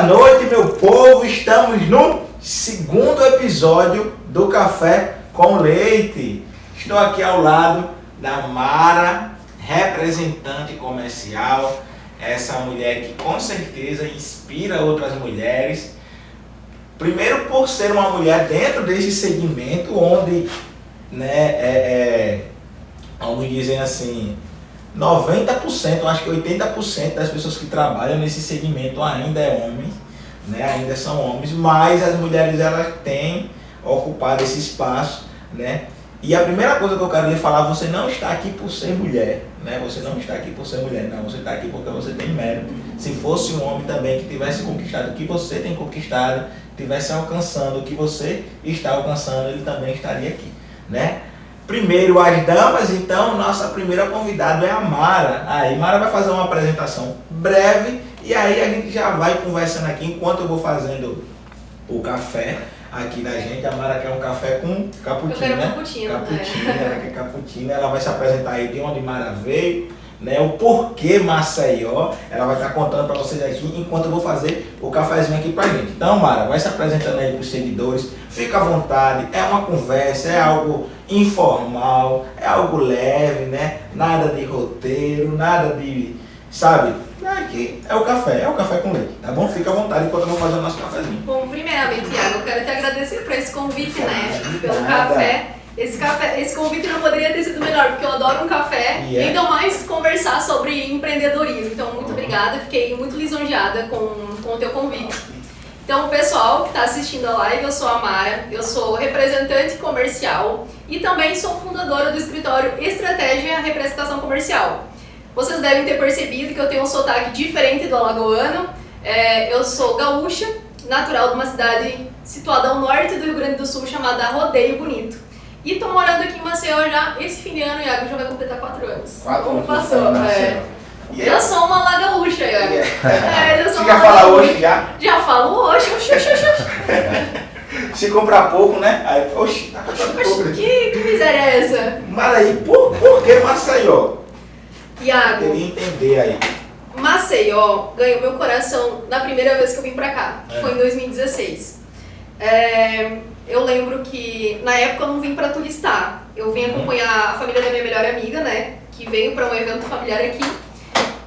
Boa noite, meu povo. Estamos no segundo episódio do Café com Leite. Estou aqui ao lado da Mara, representante comercial, essa mulher que com certeza inspira outras mulheres. Primeiro por ser uma mulher dentro desse segmento onde, vamos dizer assim, 90%, acho que 80% das pessoas que trabalham nesse segmento ainda é homens, ainda são homens, mas as mulheres elas têm ocupado esse espaço, E a primeira coisa que eu quero lhe falar, você não está aqui por ser mulher, Você não está aqui por ser mulher, não, você está aqui porque você tem mérito. Se fosse um homem também que tivesse conquistado o que você tem conquistado, tivesse alcançando o que você está alcançando, ele também estaria aqui, Primeiro as damas, então nossa primeira convidada é a Mara. Aí Mara vai fazer uma apresentação breve e aí a gente já vai conversando aqui enquanto eu vou fazendo o café aqui da gente. A Mara quer um café com cappuccino, Eu quero cappuccino, ela quer cappuccino, ela vai se apresentar aí de onde Mara veio, o porquê Maceió, ela vai estar contando para vocês aqui enquanto eu vou fazer o cafezinho aqui pra gente. Então Mara, vai se apresentando aí para os seguidores, fica à vontade, é uma conversa, é algo informal, é algo leve, Nada de roteiro, nada de, Aqui é o café com leite, tá bom? Fica à vontade enquanto eu vou fazer o nosso cafezinho. Bom, primeiramente, Iago, eu quero te agradecer por esse convite, pelo Nada. café. Esse convite não poderia ter sido melhor, porque eu adoro um café e ainda mais conversar sobre empreendedorismo. Então, muito obrigada, fiquei muito lisonjeada com o teu convite. Então, pessoal que está assistindo a live, eu sou a Mara, eu sou representante comercial e também sou fundadora do escritório Estratégia Representação Comercial. Vocês devem ter percebido que eu tenho um sotaque diferente do alagoano. Eu sou gaúcha, natural de uma cidade situada ao norte do Rio Grande do Sul, chamada Rodeio Bonito. E tô morando aqui em Maceió já, esse fim de ano, Iago, já vai completar 4 anos. 4 anos. Passou, Já sou uma lagaúcha, Iago. Você já fala hoje já? Já falo hoje, Se comprar pouco, Aí, tá comprando pouco. Que miséria é essa? Mas aí, por que Maceió? Iago, Eu queria entender aí. Maceió ganhou meu coração na primeira vez que eu vim pra cá, que foi em 2016. Eu lembro que na época eu não vim pra turistar, eu vim acompanhar a família da minha melhor amiga, que veio pra um evento familiar aqui.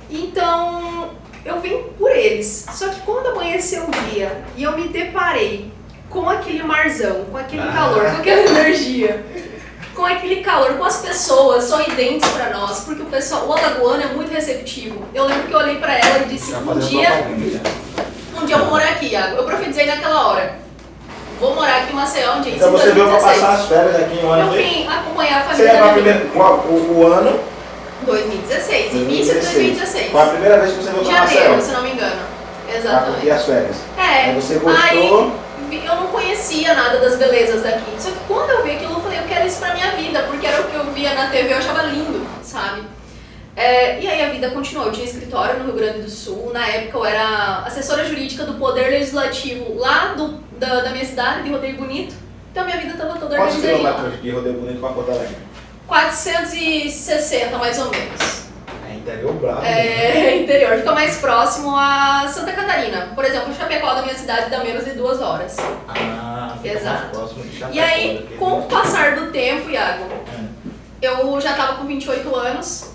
Então eu vim por eles. Só que quando amanheceu o dia e eu me deparei com aquele marzão, com aquele calor, com aquela energia, com aquele calor, com as pessoas sorridentes pra nós, porque o alagoano é muito receptivo. Eu lembro que eu olhei pra ela e disse, um dia eu vou morar aqui, Iago. Eu profetizei naquela hora. Vou morar aqui em Maceió, onde Então você veio pra passar as férias aqui em um ano? Eu vim acompanhar a Você família da lembra o ano? 2016, início de 2016. Foi a primeira vez que você veio pra Maceió? Janeiro, se não me engano. Exatamente. E as férias? Aí você gostou? Eu não conhecia nada das belezas daqui. Só que quando eu vi aquilo, eu falei, eu quero isso pra minha vida, porque era o que eu via na TV, eu achava lindo, sabe? E aí a vida continuou. Eu tinha escritório no Rio Grande do Sul. Na época eu era assessora jurídica do Poder Legislativo lá da minha cidade, de Rodeio Bonito. Então minha vida estava toda organizada. Quantos organizadinha. quilômetros de Rodeio Bonito para Porto Alegre? 460, mais ou menos. É interior bravo. Interior. Fica mais próximo a Santa Catarina. Por exemplo, Chapecó da minha cidade dá menos de 2 horas. Fica Exato. mais próximo de Chapecó. E aí, com o passar do tempo, Iago, eu já estava com 28 anos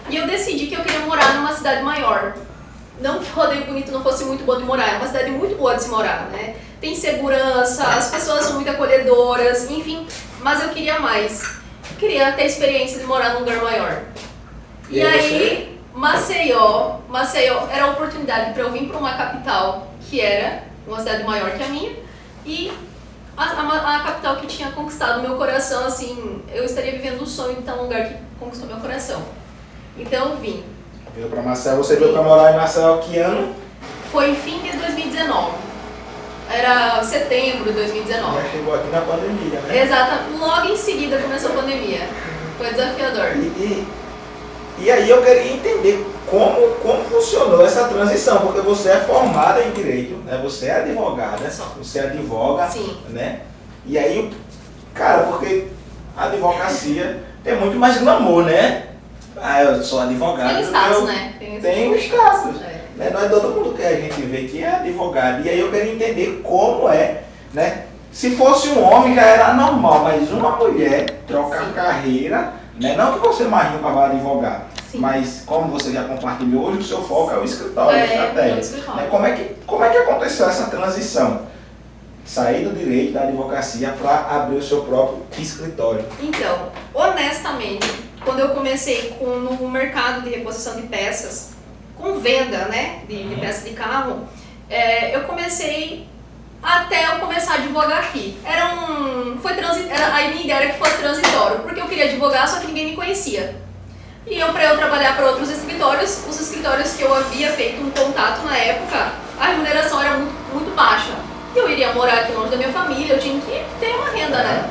e eu decidi que eu queria morar numa cidade maior. Não que Rodeio Bonito não fosse muito boa de morar, é uma cidade muito boa de se morar, Tem segurança, as pessoas são muito acolhedoras, enfim, mas eu queria mais. Eu queria ter a experiência de morar num lugar maior. E aí, Maceió era a oportunidade para eu vir para uma capital que era uma cidade maior que a minha e a capital que tinha conquistado meu coração, assim, eu estaria vivendo o sonho de estar num lugar que conquistou meu coração. Então eu vim. Veio pra Maceió, você veio pra morar em Maceió que ano? Foi em fim de 2019. Era setembro de 2019. Já chegou aqui na pandemia, Exato. Logo em seguida começou a pandemia. Foi desafiador. E aí eu queria entender como funcionou essa transição, porque você é formada em Direito, Você é advogada, você advoga, Sim. E aí, cara, porque a advocacia tem muito mais glamour, eu sou advogado. Tem status, Tem status. né? Não é todo mundo que a gente vê que é advogado. E aí eu queria entender como é, né? Se fosse um homem já era normal, mas uma mulher trocar carreira, né? Não que você imagine para advogar, mas como você já compartilhou, hoje o seu foco é o escritório, estratégia. Né? Como é que aconteceu essa transição? Sair do direito, da advocacia, para abrir o seu próprio escritório? Então, honestamente, quando eu comecei no mercado de reposição de peças, com venda, né, de peças de carro, eu comecei até eu começar a advogar aqui. A minha ideia era que fosse transitório, porque eu queria advogar, só que ninguém me conhecia. E para eu trabalhar para outros escritórios, os escritórios que eu havia feito um contato na época, a remuneração era muito, muito baixa. Eu iria morar aqui longe da minha família, eu tinha que ter uma renda, né?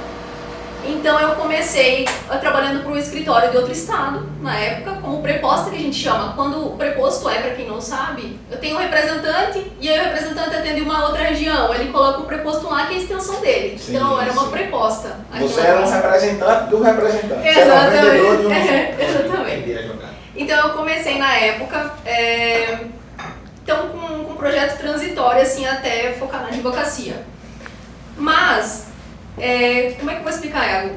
Então eu comecei trabalhando para um escritório de outro estado, na época, como preposta, que a gente chama. Quando o preposto para quem não sabe, eu tenho um representante e aí o representante atende uma outra região. Ele coloca o preposto lá, que é a extensão dele. Sim, então era uma preposta. Você era um representante do representante. Exatamente. Você era um vendedor de um... Exatamente. Então eu comecei na época, então com um projeto transitório, assim, até focar na advocacia. Mas... como é que eu vou explicar, Iago?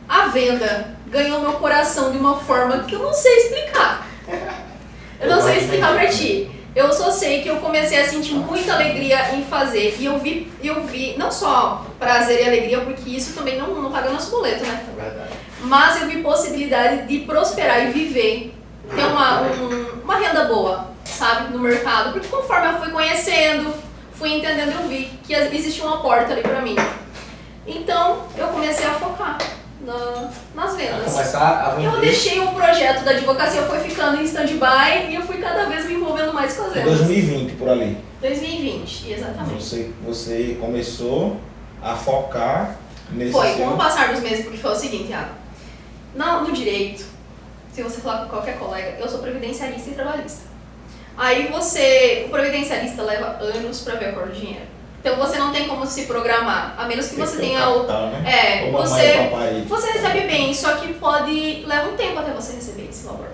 A venda ganhou meu coração de uma forma que eu não sei explicar. Eu não sei explicar pra ti. Eu só sei que eu comecei a sentir muita alegria em fazer. E eu vi não só prazer e alegria, porque isso também não paga nosso boleto, né? É verdade. Mas eu vi possibilidade de prosperar e viver, ter uma renda boa, sabe, no mercado. Porque conforme eu fui conhecendo, fui entendendo, eu vi que existia uma porta ali pra mim. Então, eu comecei a focar nas vendas. Começar a vender. Eu deixei o projeto da advocacia, foi ficando em stand-by e eu fui cada vez me envolvendo mais com as vendas. 2020, por ali. 2020, exatamente. Você começou a focar nesse... Foi, com o passar dos meses, porque foi o seguinte, Iago. No direito, se você falar com qualquer colega, eu sou previdenciarista e trabalhista. Aí o previdenciarista leva anos para ver a cor do dinheiro. Então você não tem como se programar, a menos que você tenha você recebe bem, só que leva um tempo até você receber esse valor.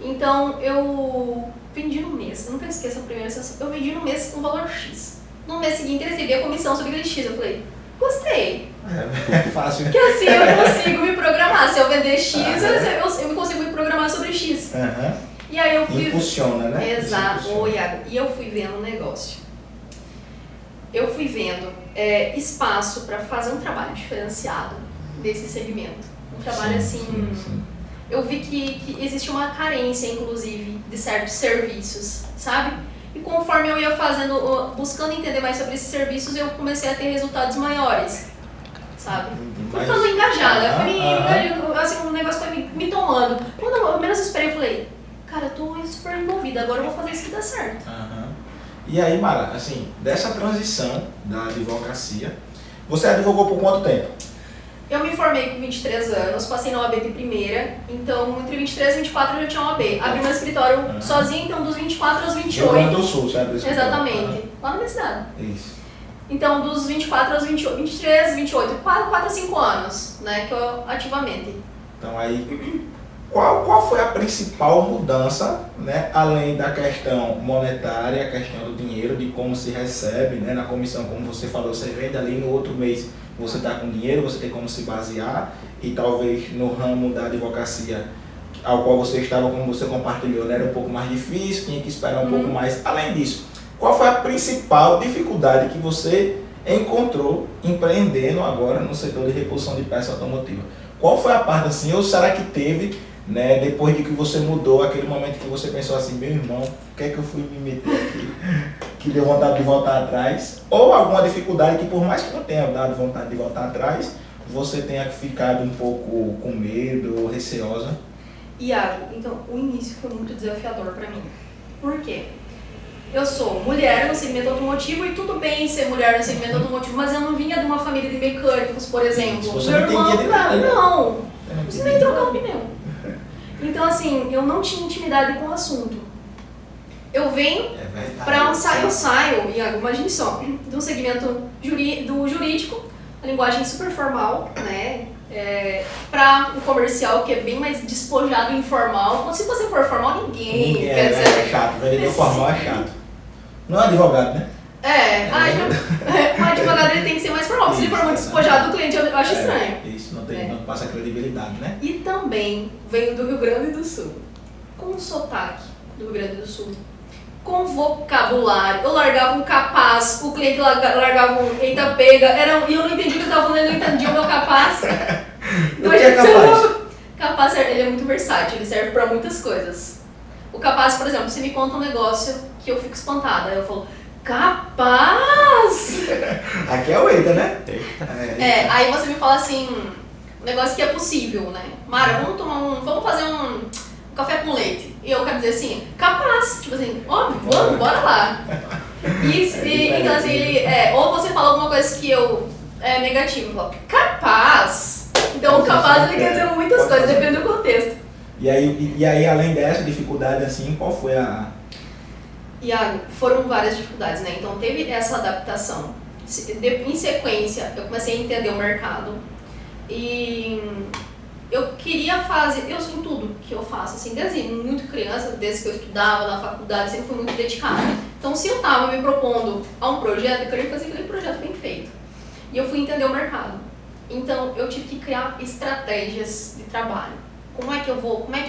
Então eu vendi no mês, eu nunca esqueço a primeira sessão, eu vendi no mês um valor X. No mês seguinte eu recebi a comissão sobre aquele X, eu falei, gostei. É fácil. Porque assim eu consigo me programar, se eu vender X, eu consigo me programar sobre X. E aí eu fui... Impulsiona, né? Exato, Iago, e eu fui vendo o negócio. Eu fui vendo espaço para fazer um trabalho diferenciado desse segmento. Um trabalho sim. Eu vi que existe uma carência, inclusive, de certos serviços, sabe? E conforme eu ia fazendo, buscando entender mais sobre esses serviços, eu comecei a ter resultados maiores, sabe? Fui ficando engajada, assim, o negócio foi me tomando. Quando eu menos esperei, eu falei, cara, eu tô super envolvida, agora eu vou fazer isso que dá certo. E aí, Mara, assim, dessa transição da advocacia, você advogou por quanto tempo? Eu me formei com 23 anos, passei na OAB de primeira, então entre 23 e 24 eu já tinha OAB. Abri meu escritório sozinha, então dos 24 aos 28. Rio Grande do Sul, você abriu escritório? Exatamente, lá na minha cidade. Isso. Então dos 24 aos 28, 23, 28, 4 a 5 anos, né, que eu ativamente. Então aí... Qual foi a principal mudança, né, além da questão monetária, a questão do dinheiro, de como se recebe, né, na comissão, como você falou, você vende ali no outro mês, você está com dinheiro, você tem como se basear, e talvez no ramo da advocacia, ao qual você estava, como você compartilhou, né, era um pouco mais difícil, tinha que esperar um pouco mais. Além disso, qual foi a principal dificuldade que você encontrou empreendendo agora no setor de reposição de peça automotiva? Qual foi a parte assim, ou será que teve... Né, depois de que você mudou, aquele momento que você pensou assim, meu irmão, o que é que eu fui me meter aqui, que deu vontade de voltar atrás, ou alguma dificuldade que por mais que não tenha dado vontade de voltar atrás, você tenha ficado um pouco com medo ou receosa? Iago, então o início foi muito desafiador para mim. Por quê? Eu sou mulher no segmento automotivo e tudo bem ser mulher no segmento automotivo, mas eu não vinha de uma família de mecânicos, por exemplo. Você não entendia de nada, né? Não precisa nem trocar um pneu. Então, assim, eu não tinha intimidade com o assunto. Eu venho para eu saio, Iago, imagine só, de um segmento do jurídico, a linguagem super formal, né? Para o comercial, que é bem mais despojado e informal. Se você for formal, ninguém quer dizer. É chato, vendedor formal é chato. Não é advogado, né? O advogado ele tem que ser mais formal. Se ele for muito despojado, o cliente eu acho estranho. Isso, não passa credibilidade, né? E também venho do Rio Grande do Sul, com o sotaque do Rio Grande do Sul, com vocabulário. Eu largava um capaz, o cliente largava um eita pega, e eu não entendi o que eu estava falando, ele não entendia o meu capaz. O que é capaz? Capaz, ele é muito versátil, ele serve para muitas coisas. O capaz, por exemplo, você me conta um negócio que eu fico espantada, eu falo, capaz! Aqui é o eita, né? Aí você me fala assim, um negócio que é possível, né? Mara, vamos fazer um café com leite. E eu quero dizer assim, capaz, tipo assim, óbvio, vamos, bora lá. Então assim, ou você fala alguma coisa que é negativa, eu falo, capaz. Então o capaz ele quer dizer muitas coisas, depende do contexto. E aí, além dessa dificuldade, assim, qual foi a... Foram várias dificuldades, né? Então teve essa adaptação. Em sequência, eu comecei a entender o mercado. E eu queria fazer, eu sou em tudo que eu faço, assim, desde muito criança, desde que eu estudava na faculdade, sempre fui muito dedicada. Então se eu estava me propondo a um projeto, eu queria fazer aquele projeto bem feito. E eu fui entender o mercado. Então eu tive que criar estratégias de trabalho. Como é que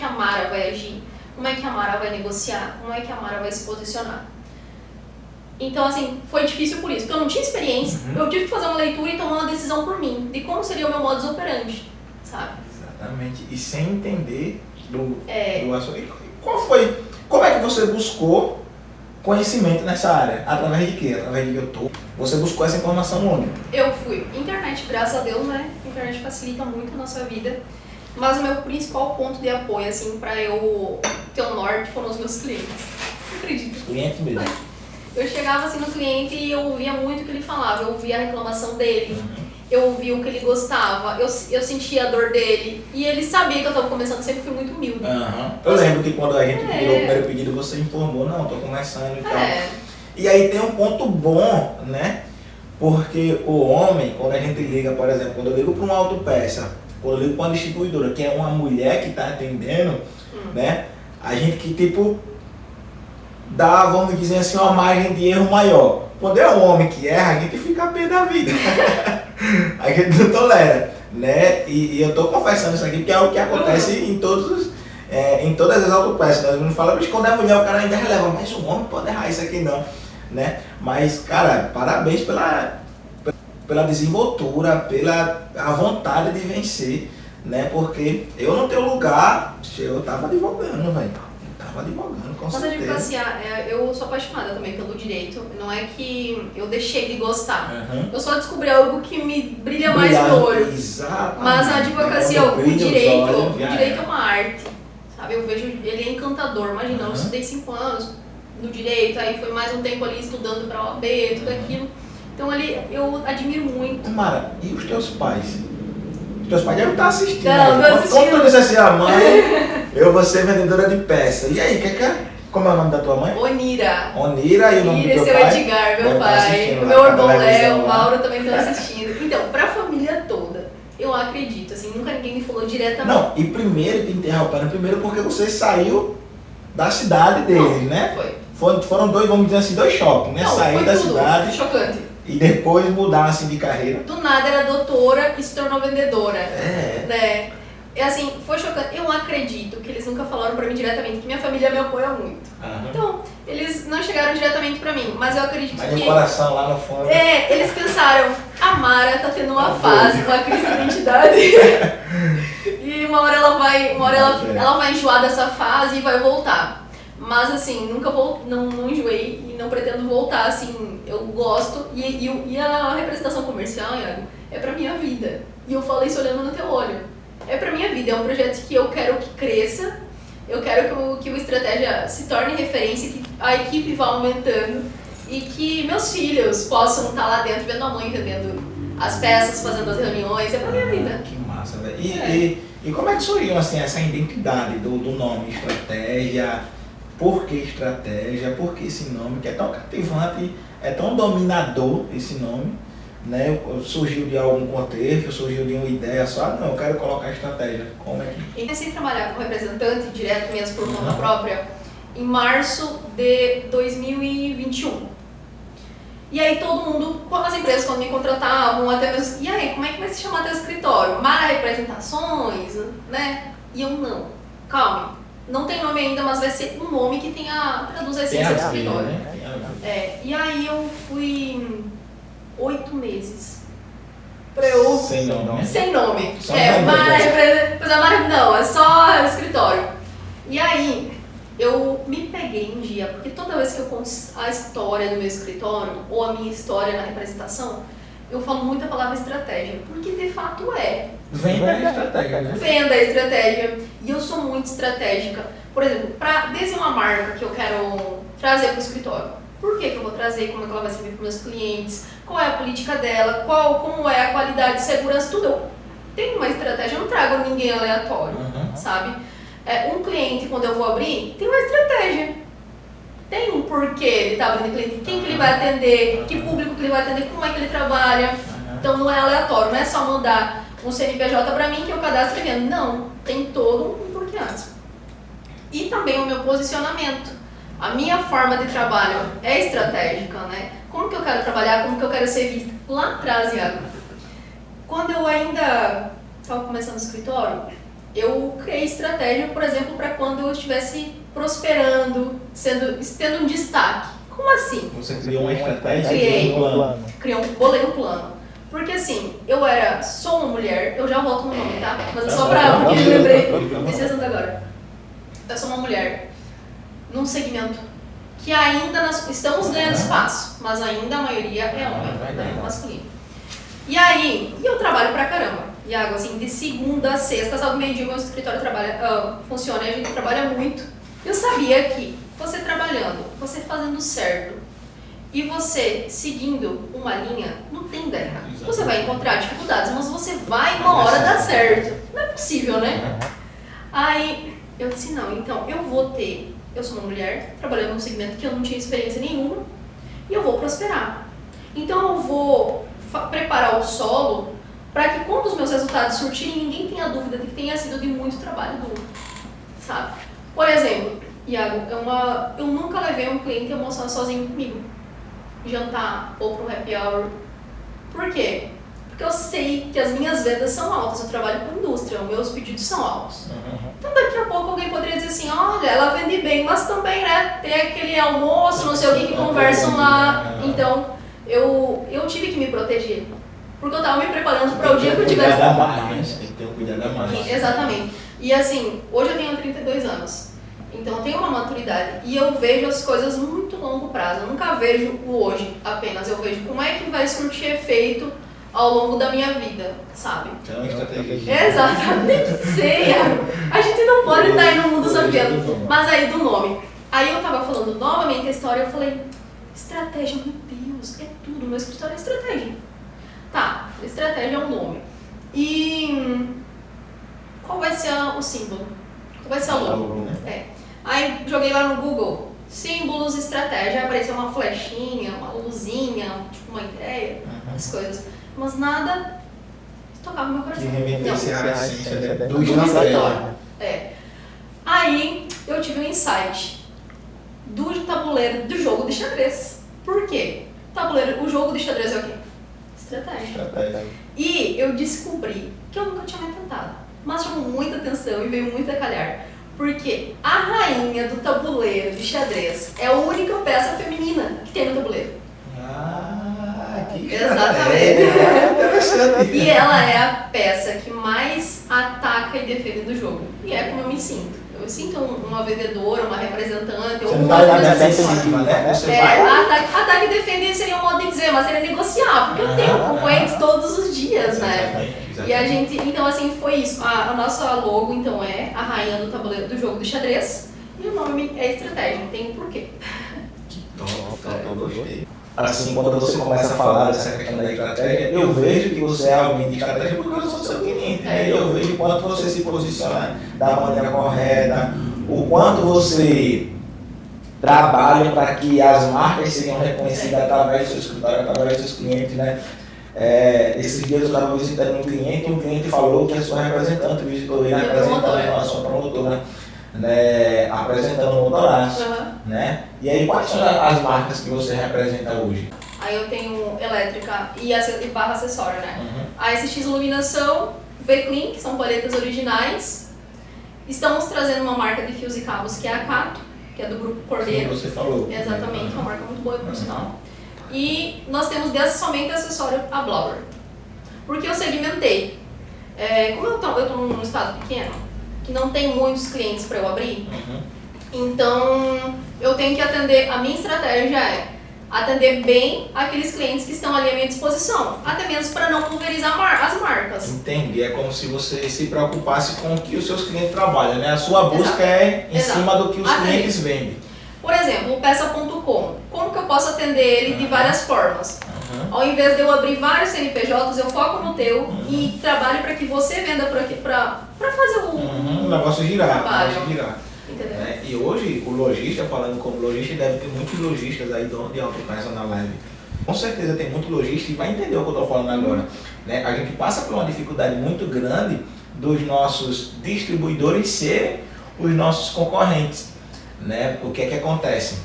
a Mara vai agir? Como é que a Mara vai negociar? Como é que a Mara vai se posicionar? Então, assim, foi difícil por isso, porque eu não tinha experiência, eu tive que fazer uma leitura e tomar uma decisão por mim, de como seria o meu modus operandi, sabe? Exatamente, e sem entender do assunto. Como é que você buscou conhecimento nessa área? Através de quê? Através de YouTube? Você buscou essa informação onde? Eu fui. Internet, graças a Deus, né? Internet facilita muito a nossa vida. Mas o meu principal ponto de apoio, assim, pra eu ter um norte foram os meus clientes. Não acredito. Cliente mesmo. Eu chegava assim no cliente e eu ouvia muito o que ele falava, eu ouvia a reclamação dele, eu ouvia o que ele gostava, eu sentia a dor dele e ele sabia que eu estava começando, sempre fui muito humilde. Eu lembro que quando a gente virou o primeiro pedido, você informou, não, tô começando e tal. E aí tem um ponto bom, né? Porque o homem, quando a gente liga, por exemplo, quando eu ligo para uma autopeça, quando eu ligo para uma distribuidora, que é uma mulher que está atendendo, né? A gente que tipo dá, vamos dizer assim, uma margem de erro maior. Quando é um homem que erra, a gente fica a pé da vida. A gente não tolera, né? E eu tô confessando isso aqui porque é o que acontece em todas as autopeças. Nós não falamos que quando é mulher o cara ainda releva, mas o homem pode errar isso aqui não, né? Mas, cara, parabéns pela desenvoltura, pela a vontade de vencer, né? Porque eu no teu lugar, eu tava advogando, velho. Tava advogando, com certeza. Mas a advocacia, eu sou apaixonada também pelo direito. Não é que eu deixei de gostar. Eu só descobri algo que me brilha mais no olho. Exatamente. Mas a advocacia, o direito é uma arte. Sabe? Eu vejo, ele é encantador. Imagina, eu estudei 5 anos no direito, aí foi mais um tempo ali estudando para OAB, tudo aquilo. Então ali eu admiro muito. Mara, e os teus pais? Os teus pais devem estar assistindo. Não, tô assistindo. Quando tu disse assim, a mãe, eu vou ser vendedora de peça. E aí, como é o nome da tua mãe? Onira. Onira e o nome do teu pai? Esse é o Edgar, meu pai. O meu irmão Léo, o Mauro também estão assistindo. Então, pra família toda, eu acredito, assim, nunca ninguém me falou diretamente. Não, e primeiro, te interrompendo, porque você saiu da cidade deles, né? Foram dois, vamos dizer assim, dois choques, né? Sair da cidade. Chocante. E depois mudar assim de carreira. Do nada era doutora e se tornou vendedora. Né? E assim, foi chocante. Eu acredito que eles nunca falaram pra mim diretamente, que minha família me apoia muito. Então, eles não chegaram diretamente pra mim, mas eu acredito que... Mas no coração, lá no fundo... eles pensaram, a Mara tá tendo uma fase, uma crise de identidade. E uma hora ela vai enjoar dessa fase e vai voltar. Mas assim, nunca não enjoei e não pretendo voltar, assim, eu gosto. E a representação comercial, Iago, é pra minha vida. E eu falei isso olhando no teu olho. É pra minha vida, é um projeto que eu quero que cresça, eu quero que o Estratégia se torne referência, que a equipe vá aumentando e que meus filhos possam estar lá dentro vendo a mãe vendendo as peças, fazendo as reuniões, é pra minha vida. Que massa, velho. E como é que surgiu assim, essa identidade do nome Estratégia? Por que Estratégia? Por que esse nome que é tão cativante, é tão dominador esse nome, né? Surgiu de algum contexto, surgiu de uma ideia só, não, eu quero colocar estratégia. Como é que... Eu comecei a trabalhar como representante direto mesmo por conta própria em março de 2021. E aí todo mundo, as empresas quando me contratavam, até mesmo, e aí, como é que vai se chamar teu escritório? Mara Representações, né? E eu, não, calma, não tem nome ainda, mas vai ser um nome que traduz a essência do escritório. Né? E aí eu fui 8 meses pra eu... Sem nome. Sem nome. Só Não, é só escritório. E aí eu me peguei um dia, porque toda vez que eu conto a história do meu escritório, ou a minha história na representação, eu falo muito a palavra estratégia, porque de fato é. Vem da estratégia, né? Vem da estratégia. E eu sou muito estratégica. Por exemplo, desde uma marca que eu quero trazer para o escritório. Por que eu vou trazer? Como é que ela vai servir para os meus clientes? Qual é a política dela? Como é a qualidade, segurança, tudo. Eu tenho uma estratégia, eu não trago ninguém aleatório, sabe? Um cliente, quando eu vou abrir, tem uma estratégia. Tem um porquê ele está abrindo cliente, quem que ele vai atender, que público que ele vai atender, como é que ele trabalha. Então não é aleatório, não é só mandar um CNPJ para mim que eu cadastro e vendo. Não, tem todo um porquê antes. E também o meu posicionamento. A minha forma de trabalho é estratégica, né? Como que eu quero trabalhar, como que eu quero ser vista. Lá atrás, Iago, quando eu ainda estava começando o escritório, eu criei estratégia, por exemplo, para quando eu estivesse prosperando, tendo um destaque. Como assim? Você criou uma estratégia? Bolei um plano. Porque assim, sou uma mulher, eu já volto no nome, tá? Mas é só porque eu lembrei, esse assunto agora. Eu sou uma mulher num segmento que ainda estamos ganhando espaço, mas ainda a maioria é homem, né? Masculino. E aí, eu trabalho pra caramba. Iago, assim, de segunda a sexta, sábado, meio-dia, meu escritório funciona e a gente trabalha muito. Eu sabia que você trabalhando, você fazendo certo e você seguindo uma linha, não tem ideia. Você vai encontrar dificuldades, mas você vai uma hora dar certo. Não é possível, né? Aí eu disse, não, então eu sou uma mulher trabalhando num segmento que eu não tinha experiência nenhuma e eu vou prosperar. Então eu vou preparar o solo para que quando os meus resultados surtirem, ninguém tenha dúvida de que tenha sido de muito trabalho duro, sabe? Por exemplo, Iago, eu nunca levei um cliente almoçar sozinho comigo, jantar ou pro happy hour. Por quê? Porque eu sei que as minhas vendas são altas, eu trabalho com indústria, os meus pedidos são altos. Então daqui a pouco alguém poderia dizer assim, olha, ela vende bem, mas também, né, tem aquele almoço, não sei o que conversam lá. Então eu tive que me proteger. Porque eu estava me preparando para o dia que eu tivesse... Tem que ter um cuidado a mais. Exatamente. E assim, hoje eu tenho 32 anos. Então eu tenho uma maturidade. E eu vejo as coisas muito longo prazo. Eu nunca vejo o hoje apenas. Eu vejo como é que vai surtir efeito ao longo da minha vida, sabe? Então, estratégia. Exatamente. Sei. A gente não pode estar aí no mundo sabendo. Mas aí do nome. Aí eu estava falando novamente a história. Eu falei, estratégia, meu Deus, é tudo. Meu escritório é estratégia. Tá, estratégia é um nome. E qual vai ser o símbolo? Qual vai ser o logo? Aí joguei lá no Google, símbolos, estratégia, apareceu uma flechinha, uma luzinha, tipo uma ideia, as coisas. Mas nada tocava no meu coração. Que remetesse a essência do escritório. Aí eu tive um insight do tabuleiro do jogo de xadrez. Por quê? O jogo de xadrez é o quê? Estratégia. E eu descobri que eu nunca tinha me atentado, mas chamou muita atenção e veio muito a calhar, porque a rainha do tabuleiro de xadrez é a única peça feminina que tem no tabuleiro. Que exatamente. Interessante. E ela é a peça que mais ataca e defende do jogo. E é como eu me sinto. Eu me sinto uma vendedora, uma representante, ou uma defensiva, né? Ataque e defender seria um modo de dizer, mas seria negociar, porque eu tenho concorrentes todos os dias, né? E a gente, então assim, foi isso. A nossa logo, então, é a rainha do tabuleiro do jogo do xadrez, e o nome é estratégia, tem um porquê. Que top, eu gostei. Assim, quando você começa a falar dessa questão da estratégia, eu vejo que você é alguém de estratégia porque eu sou seu cliente. Eu vejo o quanto você se posiciona da maneira correta, o quanto você trabalha para que as marcas sejam reconhecidas através do seu escritório, através dos seus clientes, né? Esses dias eu estava visitando um cliente e o cliente falou que a sua representante visitou ele representando a sua promotora, né, apresentando o motoraço, né? E aí, quais são as marcas que você representa hoje? Aí eu tenho elétrica e barra acessória, né? A SX Iluminação, V-Clean, que são palhetas originais. Estamos trazendo uma marca de fios e cabos que é a Cato, que é do Grupo Cordeiro. Sim, você falou. Exatamente, uma marca muito boa, por sinal. E nós temos somente acessório a blower. Porque eu segmentei. Como eu tô num estado pequeno, que não tem muitos clientes para eu abrir, então eu tenho que atender, a minha estratégia é atender bem aqueles clientes que estão ali à minha disposição, até mesmo para não pulverizar as marcas. Entendi, é como se você se preocupasse com o que os seus clientes trabalham, né? A sua busca é em cima do que os clientes vendem. Por exemplo, o peça.com, como que eu posso atender ele de várias formas? Ao invés de eu abrir vários CNPJs, eu foco no teu e trabalho para que você venda para fazer o negócio girar. Entendeu? E hoje, o lojista, falando como lojista, deve ter muitos lojistas aí de autopeça na live. Com certeza tem muito lojista e vai entender o que eu estou falando agora. Né? A gente passa por uma dificuldade muito grande dos nossos distribuidores serem os nossos concorrentes. Né? O que é que acontece?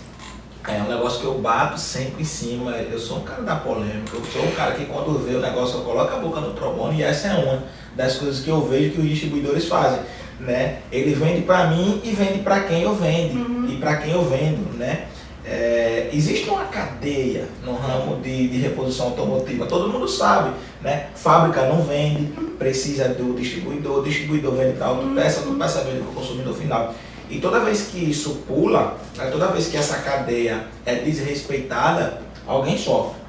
É um negócio que eu bato sempre em cima. Eu sou um cara da polêmica, eu sou um cara que quando vê o negócio eu coloco a boca no trombone, e essa é uma das coisas que eu vejo que os distribuidores fazem. Né? Ele vende para mim e vende para quem eu vendo e para quem eu vendo, né? Existe uma cadeia no ramo de reposição automotiva, todo mundo sabe, né? Fábrica não vende, precisa do distribuidor, o distribuidor vende para autopeça, a autopeça vende para o consumidor final. E toda vez que isso pula, né? Toda vez que essa cadeia é desrespeitada, alguém sofre.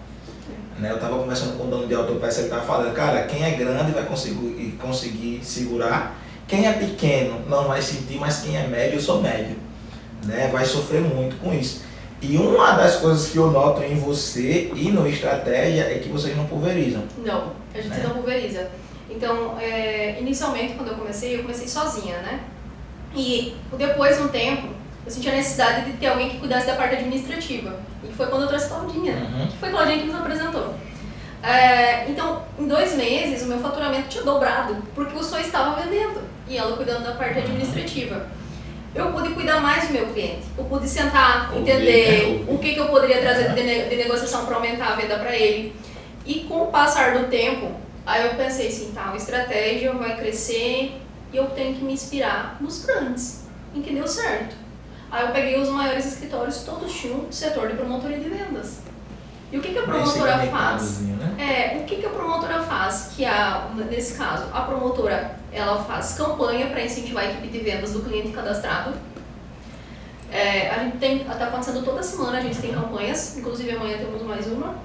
Né? Eu estava conversando com o dono de autopeça, ele estava falando, cara, quem é grande vai conseguir segurar. Quem é pequeno não vai sentir, mas quem é médio, eu sou médio, né? Vai sofrer muito com isso. E uma das coisas que eu noto em você e no Estratégia é que vocês não pulverizam. Não, a gente não pulveriza. Então, inicialmente, quando eu comecei sozinha, né? E depois de um tempo, eu senti a necessidade de ter alguém que cuidasse da parte administrativa. E foi quando eu trouxe a Claudinha, que foi a Claudinha que nos apresentou. Então, em 2 meses, o meu faturamento tinha dobrado, porque o sonho estava vendendo e ela cuidando da parte administrativa. Eu pude cuidar mais do meu cliente, eu pude sentar, entender o que eu poderia trazer de negociação para aumentar a venda para ele. E com o passar do tempo, aí eu pensei assim, tá, a estratégia vai crescer e eu tenho que me inspirar nos grandes, em que deu certo. Aí eu peguei os maiores escritórios, todos tinham setor de promotoria de vendas. E o que a promotora faz? Né? O que a promotora faz? Que nesse caso, a promotora ela faz campanha para incentivar a equipe de vendas do cliente cadastrado. A gente está acontecendo toda semana, a gente tem campanhas, inclusive amanhã temos mais uma.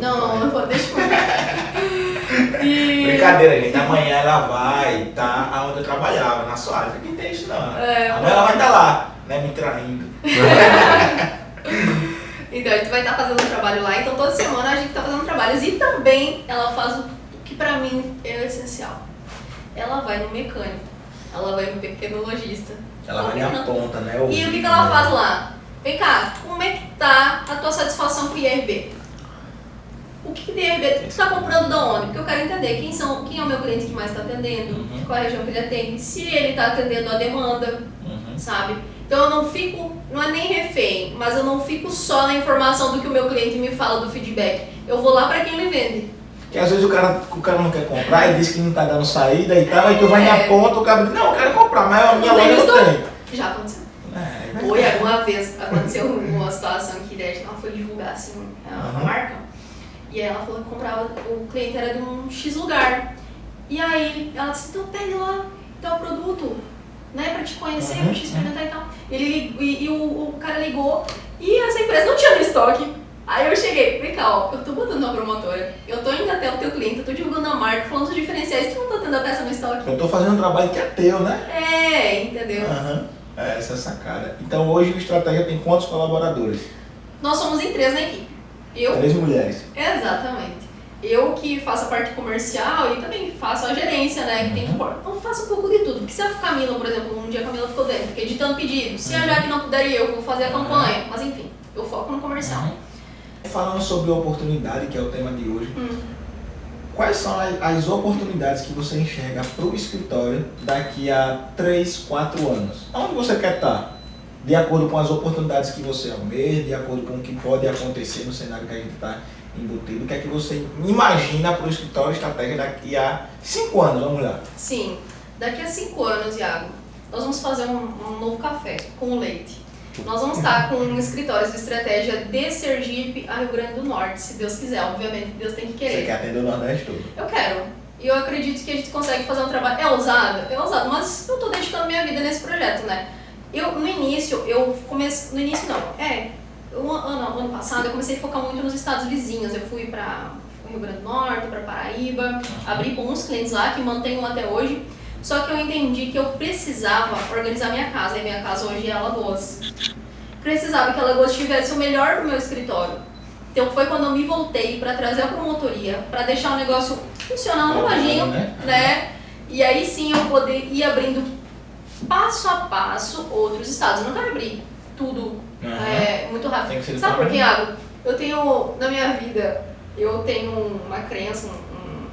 Não pode deixar. Brincadeira, gente. Amanhã ela vai estar onde eu trabalhava, na sua área. Aqui tem isso não. Amanhã ela vai estar lá, né, me traindo. Então, a gente vai estar fazendo um trabalho lá, então toda semana a gente está fazendo trabalhos. E também ela faz o que para mim é essencial. Ela vai no mecânico, ela vai no pequeno lojista. Ela vai na ponta, né? E o que ela faz lá? Vem cá, como é que tá a tua satisfação com o IRB? O que de IRB tu está comprando da onde? Porque eu quero entender quem é o meu cliente que mais está atendendo, qual a região que ele atende, se ele está atendendo a demanda, sabe? Então eu não fico, não é nem refém, mas eu não fico só na informação do que o meu cliente me fala do feedback. Eu vou lá para quem ele vende. Porque às vezes o cara não quer comprar e diz que não está dando saída e tal, aí tu vai na ponta, o cara diz, não, eu quero comprar, mas a minha loja não tem. Já aconteceu. Foi alguma vez, aconteceu uma situação que ela foi divulgar assim, a marca, e aí ela falou que comprava, o cliente era de um X lugar. E aí ela disse, então pede lá tal produto, né, pra te conhecer, pra te experimentar e tal. E o cara ligou e essa empresa não tinha no estoque. Aí eu cheguei, vem cá, ó, eu tô botando uma promotora, eu tô indo até o teu cliente, eu tô divulgando a marca, falando dos diferenciais, tu não tá tendo a peça no estoque. Eu tô fazendo um trabalho que é teu, né? Entendeu? Essa é a sacada. Então hoje o Estratégia tem quantos colaboradores? Nós somos em 3 na equipe. 3 mulheres. Exatamente. Eu que faço a parte comercial e também faço a gerência, né? Que tem que pôr. Então faço um pouco de tudo. Porque se a Camila, por exemplo, um dia a Camila ficou dentro, fiquei editando pedido. Se a Jaque não puder ir, eu vou fazer a campanha. Mas enfim, eu foco no comercial. falando sobre oportunidade, que é o tema de hoje, quais são as oportunidades que você enxerga para o escritório daqui a 3, 4 anos? Onde você quer estar? De acordo com as oportunidades que você almeja, de acordo com o que pode acontecer no cenário que a gente está embutido, o que é que você imagina para o escritório estratégia daqui a 5 anos? Vamos lá. Sim, daqui a 5 anos, Iago, nós vamos fazer um novo café com leite. Nós vamos estar com escritórios de estratégia de Sergipe a Rio Grande do Norte, se Deus quiser. Obviamente, Deus tem que querer. Você quer atender o Nordeste todo? Eu quero. E eu acredito que a gente consegue fazer um trabalho. É ousado, mas eu estou dedicando minha vida nesse projeto, né? No início, ano passado, eu comecei a focar muito nos estados vizinhos. Eu fui para Rio Grande do Norte, para Paraíba, abri bons clientes lá que mantenho até hoje. Só que eu entendi que eu precisava organizar minha casa, e minha casa hoje é Alagoas. Precisava que Alagoas tivesse o melhor do meu escritório. Então foi quando eu me voltei para trazer a promotoria, para deixar o negócio funcionando no lojinho, né? E aí sim eu poder ir abrindo passo a passo outros estados. Eu não quero abrir tudo muito rápido. Sabe por quê, Iago? Eu tenho, na minha vida, eu tenho uma crença,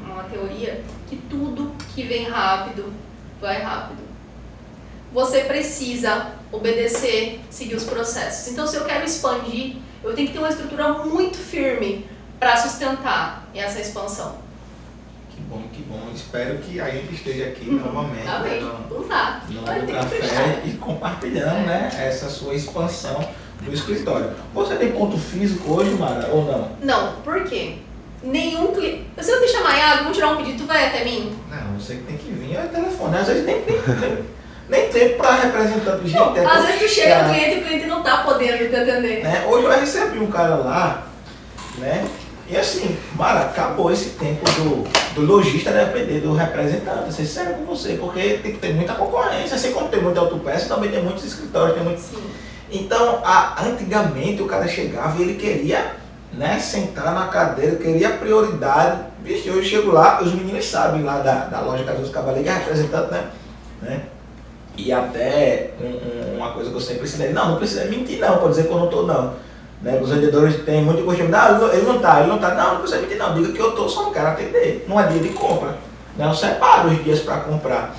uma teoria, que tudo que vem rápido, vai rápido. Você precisa obedecer, seguir os processos. Então, se eu quero expandir, eu tenho que ter uma estrutura muito firme para sustentar essa expansão. Que bom. Espero que a gente esteja aqui novamente no café e compartilhando, né, essa sua expansão do escritório. Você tem ponto físico hoje, Mara, ou não? Não, por quê? Nenhum cliente. Se eu te chamar, Iago, vamos tirar um pedido, tu vai até mim? Não, você que tem que vir, é telefone. Às vezes nem tempo para representante de gente. Às vezes tu chega no cliente e o cliente não tá podendo te atender. Né? Hoje eu recebi um cara lá, né? E assim, Mara, acabou esse tempo do lojista depender do representante, ser sério com você, porque tem que ter muita concorrência. Assim como tem muita autopeça, também tem muitos escritórios, tem muitos. Sim. Então, antigamente o cara chegava e ele queria, né, sentar na cadeira, queria prioridade. Vixe, eu chego lá, os meninos sabem lá da loja Casulos Cavaleiros, que é representante, né? E até uma coisa que eu sempre ensinei, não precisa mentir não, pode dizer que eu não estou não. Né? Os vendedores têm muito costume, ele não tá, não precisa mentir não, diga que eu estou, só não quero atender, não é dia de compra. Né? Eu separo os dias para comprar.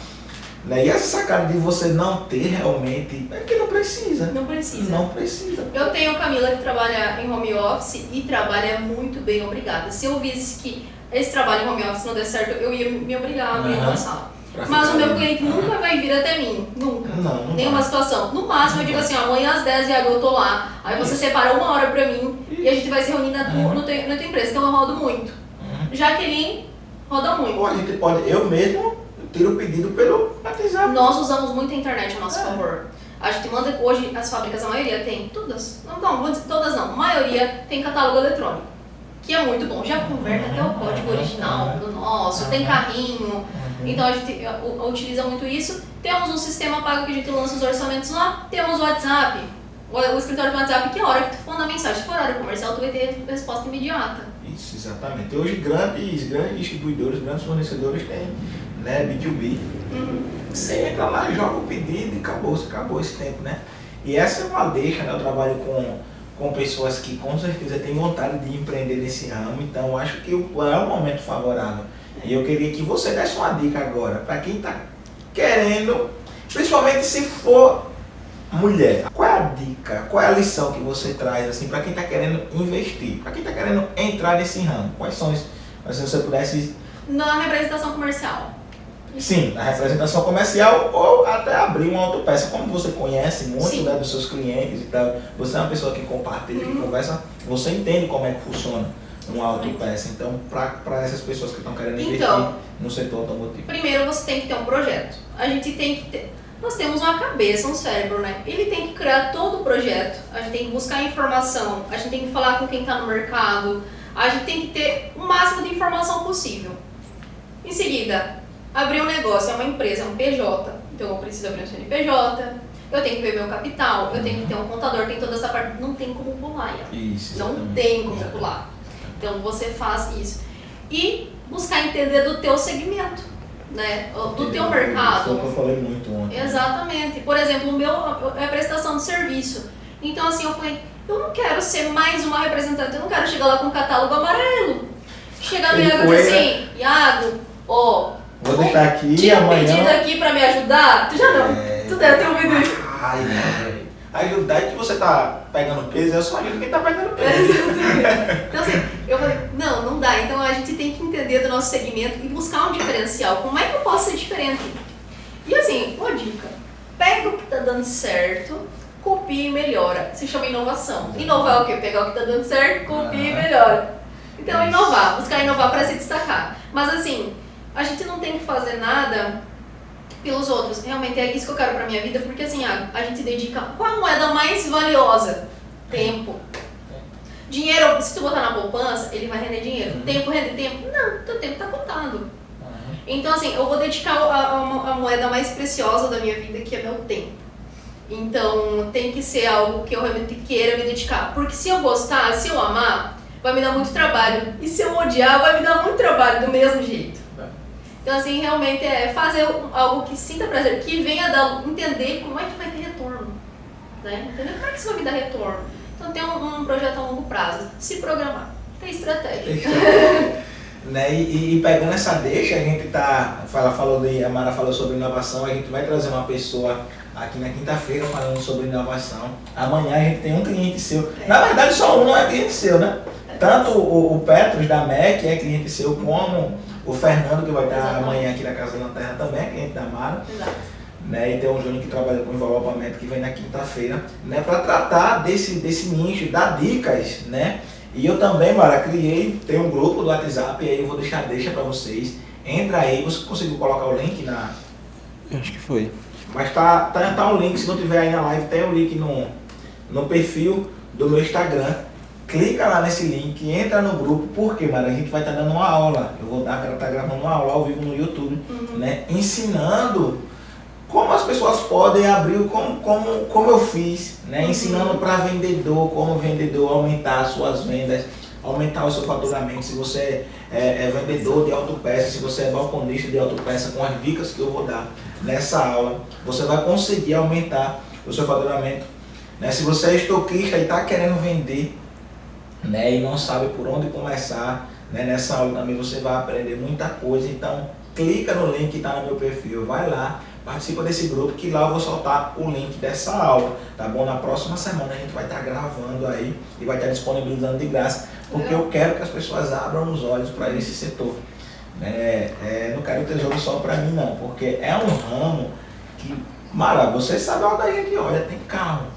Né? E essa sacada de você não ter realmente, é que não precisa. Não precisa. Não precisa. Eu tenho Camila que trabalha em home office e trabalha muito bem, obrigada. Se eu visse que esse trabalho em home office não der certo, eu ia me obrigar a abrir uma sala. Mas o meu cliente nunca vai vir até mim, nunca. Não Nenhuma situação. No máximo eu digo assim, amanhã às 10 eu tô lá. Aí você separa 1 hora pra mim e a gente vai se reunir na tua empresa, então eu rodo muito. Jaqueline roda muito. Ou a gente pode, eu mesmo tiro o pedido pelo WhatsApp. Nós usamos muito a internet a nosso favor. A gente manda, hoje as fábricas, a maioria tem, todas, não, vou dizer todas não, a maioria tem catálogo eletrônico, que é muito bom, já converte até o código original do nosso, tem carrinho, então a gente utiliza muito isso. Temos um sistema pago que a gente lança os orçamentos lá, temos o WhatsApp, o escritório do WhatsApp, que a hora que tu for mandar mensagem, se for horário comercial, tu vai ter resposta imediata. Isso, exatamente. Hoje grandes distribuidores, grandes fornecedores têm, né, B2B. Você entra lá, joga o pedido e acabou esse tempo, né? E essa é uma deixa, né? Eu trabalho com pessoas que com certeza têm vontade de empreender nesse ramo, então eu acho que é um momento favorável. E eu queria que você desse uma dica agora, para quem está querendo, principalmente se for mulher. Qual é a dica, qual é a lição que você traz assim, para quem está querendo investir, para quem está querendo entrar nesse ramo? Quais são se você pudesse... Na representação comercial. Sim, na representação comercial ou até abrir uma autopeça. Como você conhece muito, né, dos seus clientes e tal, você é uma pessoa que compartilha, que conversa, você entende como é que funciona uma autopeça. Então, para essas pessoas que estão querendo investir no setor automotivo. Primeiro você tem que ter um projeto. A gente tem que ter... Nós temos uma cabeça, um cérebro, né? Ele tem que criar todo o projeto, a gente tem que buscar informação, a gente tem que falar com quem está no mercado, a gente tem que ter o máximo de informação possível. Em seguida, abrir um negócio, é uma empresa, é um PJ, então eu preciso abrir um CNPJ, eu tenho que ver meu capital, eu tenho que ter um contador, tem toda essa parte, não tem como pular, Isso, não tem como pular. Então você faz isso. E buscar entender do teu segmento, né? Do teu mercado. Foi o que eu falei muito ontem. Exatamente. Por exemplo, o meu é a prestação de serviço. Então assim, eu falei, Eu não quero ser mais uma representante, eu não quero chegar lá com um catálogo amarelo. Chegar no Iago e dizer assim, Iago, ó, vou deixar aqui tinha um amanhã. pedido aqui pra me ajudar? Tu já não, tu deve ter ouvido isso. Ai, não, velho. Ajudar é que você tá pegando peso, eu só ajudo quem tá pegando peso. Então assim, eu falei, não dá. Então a gente tem que entender do nosso segmento e buscar um diferencial. Como é que eu posso ser diferente? E assim, uma dica, pega o que tá dando certo, copia e melhora. Se chama inovação. Inovar é o quê? Pegar o que tá dando certo, copia e melhora. Então inovar, buscar inovar para se destacar. Mas assim, a gente não tem que fazer nada pelos outros. Realmente é isso que eu quero pra minha vida, porque assim, a gente dedica... Qual a moeda mais valiosa? Tempo. Dinheiro, se tu botar na poupança, ele vai render dinheiro. Tempo rende tempo? Não, teu tempo tá contado. Então assim, eu vou dedicar a moeda mais preciosa da minha vida, que é meu tempo. Então tem que ser algo que eu realmente queira me dedicar. Porque se eu gostar, se eu amar, vai me dar muito trabalho. E se eu odiar, vai me dar muito trabalho do mesmo jeito. Então, assim, realmente é fazer algo que sinta prazer, que venha entender como é que vai ter retorno. Né? Entender como é que isso vai me dar retorno. Então, ter um projeto a longo prazo. Se programar. Ter estratégia. Né? E pegando essa deixa, a gente tá. A Mara falou sobre inovação, a gente vai trazer uma pessoa aqui na quinta-feira falando sobre inovação. Amanhã a gente tem um cliente seu. Na verdade, só um não é cliente seu, né? Tanto o Petros da MEC é cliente seu, como o Fernando, que vai estar amanhã aqui na Casa da Terra, também é cliente da Mara. Exato. Né? E tem o Júnior que trabalha com envelopamento, que vem na quinta-feira, né? Para tratar desse nicho, dar dicas, né? E eu também, Mara, tem um grupo do WhatsApp, e aí eu vou deixa para vocês. Entra aí, você conseguiu colocar o link na... Acho que foi. Mas tá o link, se não tiver aí na live, tem o link no perfil do meu Instagram. Clica lá nesse link, entra no grupo, porque, Mara, a gente vai estar dando uma aula. Eu vou dar, ela tá gravando uma aula ao vivo no YouTube, né? Ensinando como as pessoas podem abrir, como eu fiz, né? Ensinando para vendedor, como o vendedor aumentar as suas vendas, aumentar o seu faturamento. Se você é vendedor de autopeça, se você é balconista de autopeça, com as dicas que eu vou dar nessa aula, você vai conseguir aumentar o seu faturamento. Né? Se você é estoquista e está querendo vender, né, e não sabe por onde começar, né, nessa aula também você vai aprender muita coisa. Então clica no link que está no meu perfil, vai lá, participa desse grupo, que lá eu vou soltar o link dessa aula, tá bom? Na próxima semana a gente vai estar gravando aí e vai estar disponibilizando de graça, porque eu quero que as pessoas abram os olhos para esse setor. Não quero tesouro só para mim não, porque é um ramo que, Mara, você sabe onde a gente olha, tem carro.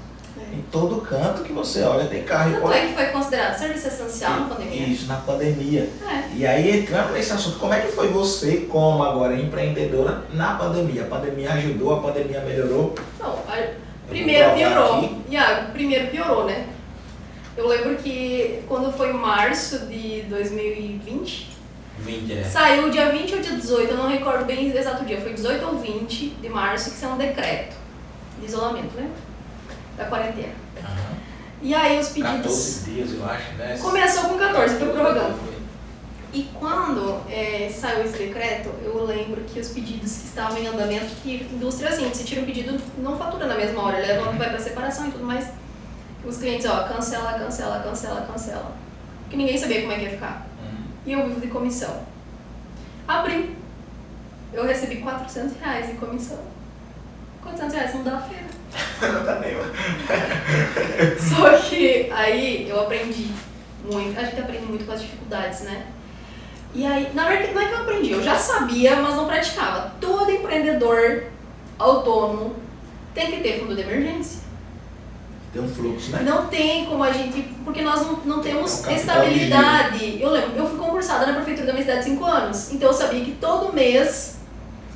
Em todo canto que você olha tem carro. Tanto é que foi considerado serviço essencial na pandemia. Isso, na pandemia. E aí, entrando nesse assunto, como é que foi você, como agora empreendedora, na pandemia? A pandemia ajudou, a pandemia melhorou? Não, primeiro piorou. Primeiro piorou, né? Eu lembro que quando foi março de 2020, saiu dia 20 ou dia 18, eu não recordo bem o exato dia, foi 18 ou 20 de março que saiu um decreto de isolamento, né? Da quarentena. E aí os pedidos... 14 dias, eu acho, né? Começou com 14, foi prorrogando. E quando saiu esse decreto, eu lembro que os pedidos que estavam em andamento, que indústria assim, você tira um pedido, não fatura na mesma hora, leva, vai pra separação e tudo mais. Os clientes, cancela. Porque ninguém sabia como é que ia ficar. E eu vivo de comissão. Abril, eu recebi R$400 de comissão. R$400 não dá a feira. Não dá nem. Só que aí eu aprendi muito, a gente aprende muito com as dificuldades, né? E aí, na verdade, não é que eu aprendi, eu já sabia, mas não praticava. Todo empreendedor autônomo tem que ter fundo de emergência. Tem um fluxo, né? Não tem como a gente, porque nós não temos estabilidade. Eu lembro, eu fui concursada na prefeitura da minha cidade 5 anos, então eu sabia que todo mês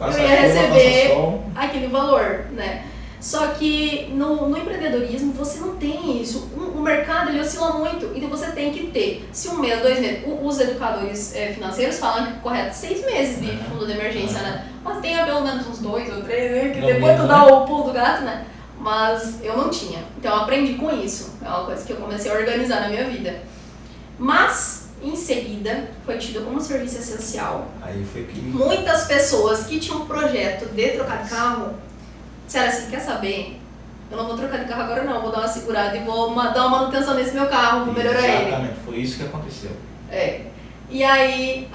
eu ia receber aquele valor, né? Só que no empreendedorismo você não tem isso. O mercado ele oscila muito, então você tem que ter, se 1 mês, 2 meses, os educadores financeiros falam que é correto 6 meses de fundo de emergência, né? Mas tenha pelo menos uns 2 ou 3, né? Que depois tu dá o pulo do gato, né? Mas eu não tinha, então eu aprendi com isso, é uma coisa que eu comecei a organizar na minha vida. Mas, em seguida, foi tido como serviço essencial. Aí foi que... Muitas pessoas que tinham um projeto de trocar de carro disseram assim, quer saber? eu não vou trocar de carro agora não, vou dar uma segurada e vou dar uma manutenção nesse meu carro, vou melhorar ele. Exatamente, foi isso que aconteceu. E aí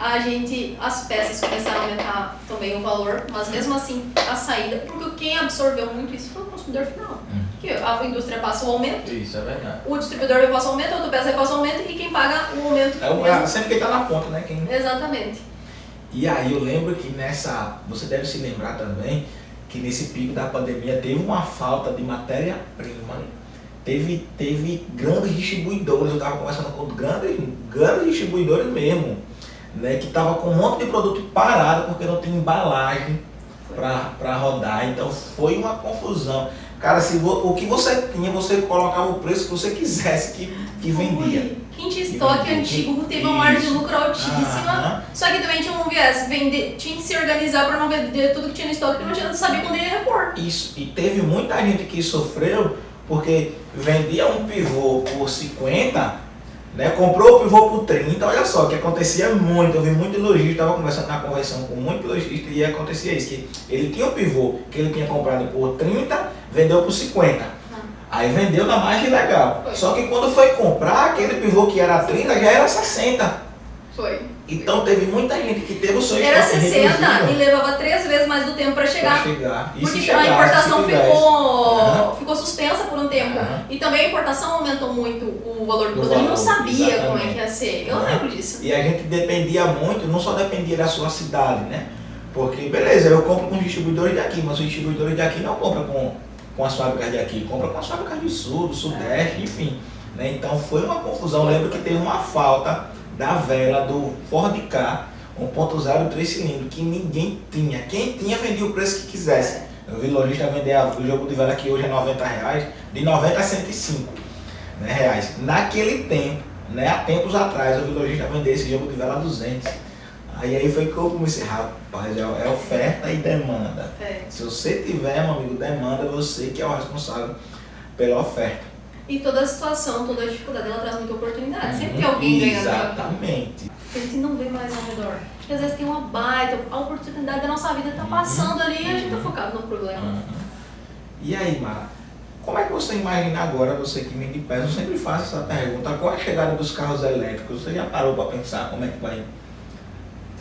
as peças começaram a aumentar também o valor, mas mesmo assim a saída, porque quem absorveu muito isso foi o consumidor final. Que a indústria passa o aumento, Isso, é verdade. o distribuidor vai passar o aumento, a autopeça vai passar o aumento e quem paga o aumento. Sempre quem tá na ponta, né? Exatamente. E aí eu lembro que você deve se lembrar também, que nesse pico da pandemia teve uma falta de matéria-prima. Teve grandes distribuidores, eu estava conversando com grandes distribuidores mesmo, né, que estavam com um monte de produto parado porque não tinha embalagem para rodar, então foi uma confusão. Cara, o que você tinha, você colocava o preço que você quisesse que vendia. Quem tinha estoque antigo teve uma margem de lucro altíssima, só que também tinha um viés, tinha que se organizar para não vender tudo que tinha no estoque, porque não sabia quando ia repor. Isso, e teve muita gente que sofreu porque vendia um pivô por 50, né, comprou o pivô por 30, olha só, que acontecia muito, eu vi muito lojista, estava conversando na conversão com muito lojista e acontecia isso, que ele tinha um pivô que ele tinha comprado por 30, vendeu por 50. Aí vendeu na margem legal. Só que quando foi comprar, aquele pivô que era 30 já era 60. Foi. Então teve muita gente que teve o seu era estoque 60 reduzido. E levava 3 vezes mais do tempo para chegar. Porque a importação ficou suspensa por um tempo. E também a importação aumentou muito o valor do produto. A gente não sabia como é que ia ser. Eu lembro disso. E a gente dependia muito, não só dependia da sua cidade, né? Porque, beleza, eu compro com os distribuidores daqui, mas os distribuidores daqui não compram com as fábricas de aqui, compra com as fábricas do sul, do sudeste, enfim. Né? Então foi uma confusão. Eu lembro que teve uma falta da vela do Ford Ka 1.0 3 cilindros, que ninguém tinha. Quem tinha vendia o preço que quisesse. Eu vi lojista vender o jogo de vela que hoje é R$90, de 90 a 105, né, reais. Naquele tempo, né, há tempos atrás, eu vi lojista vender esse jogo de vela a 200. Aí foi que eu comecei, rapaz, é oferta e demanda. Se você tiver, meu amigo, demanda, você que é o responsável pela oferta. E toda a situação, toda a dificuldade, ela traz muita oportunidade. Sempre tem alguém ganhando. Exatamente. A gente não vê mais ao redor. Porque às vezes tem uma baita, a oportunidade da nossa vida está passando ali e a gente está focado no problema. E aí, Mara, como é que você imagina agora, você que vem de peça, eu sempre faço essa pergunta, com a chegada dos carros elétricos, você já parou para pensar como é que vai?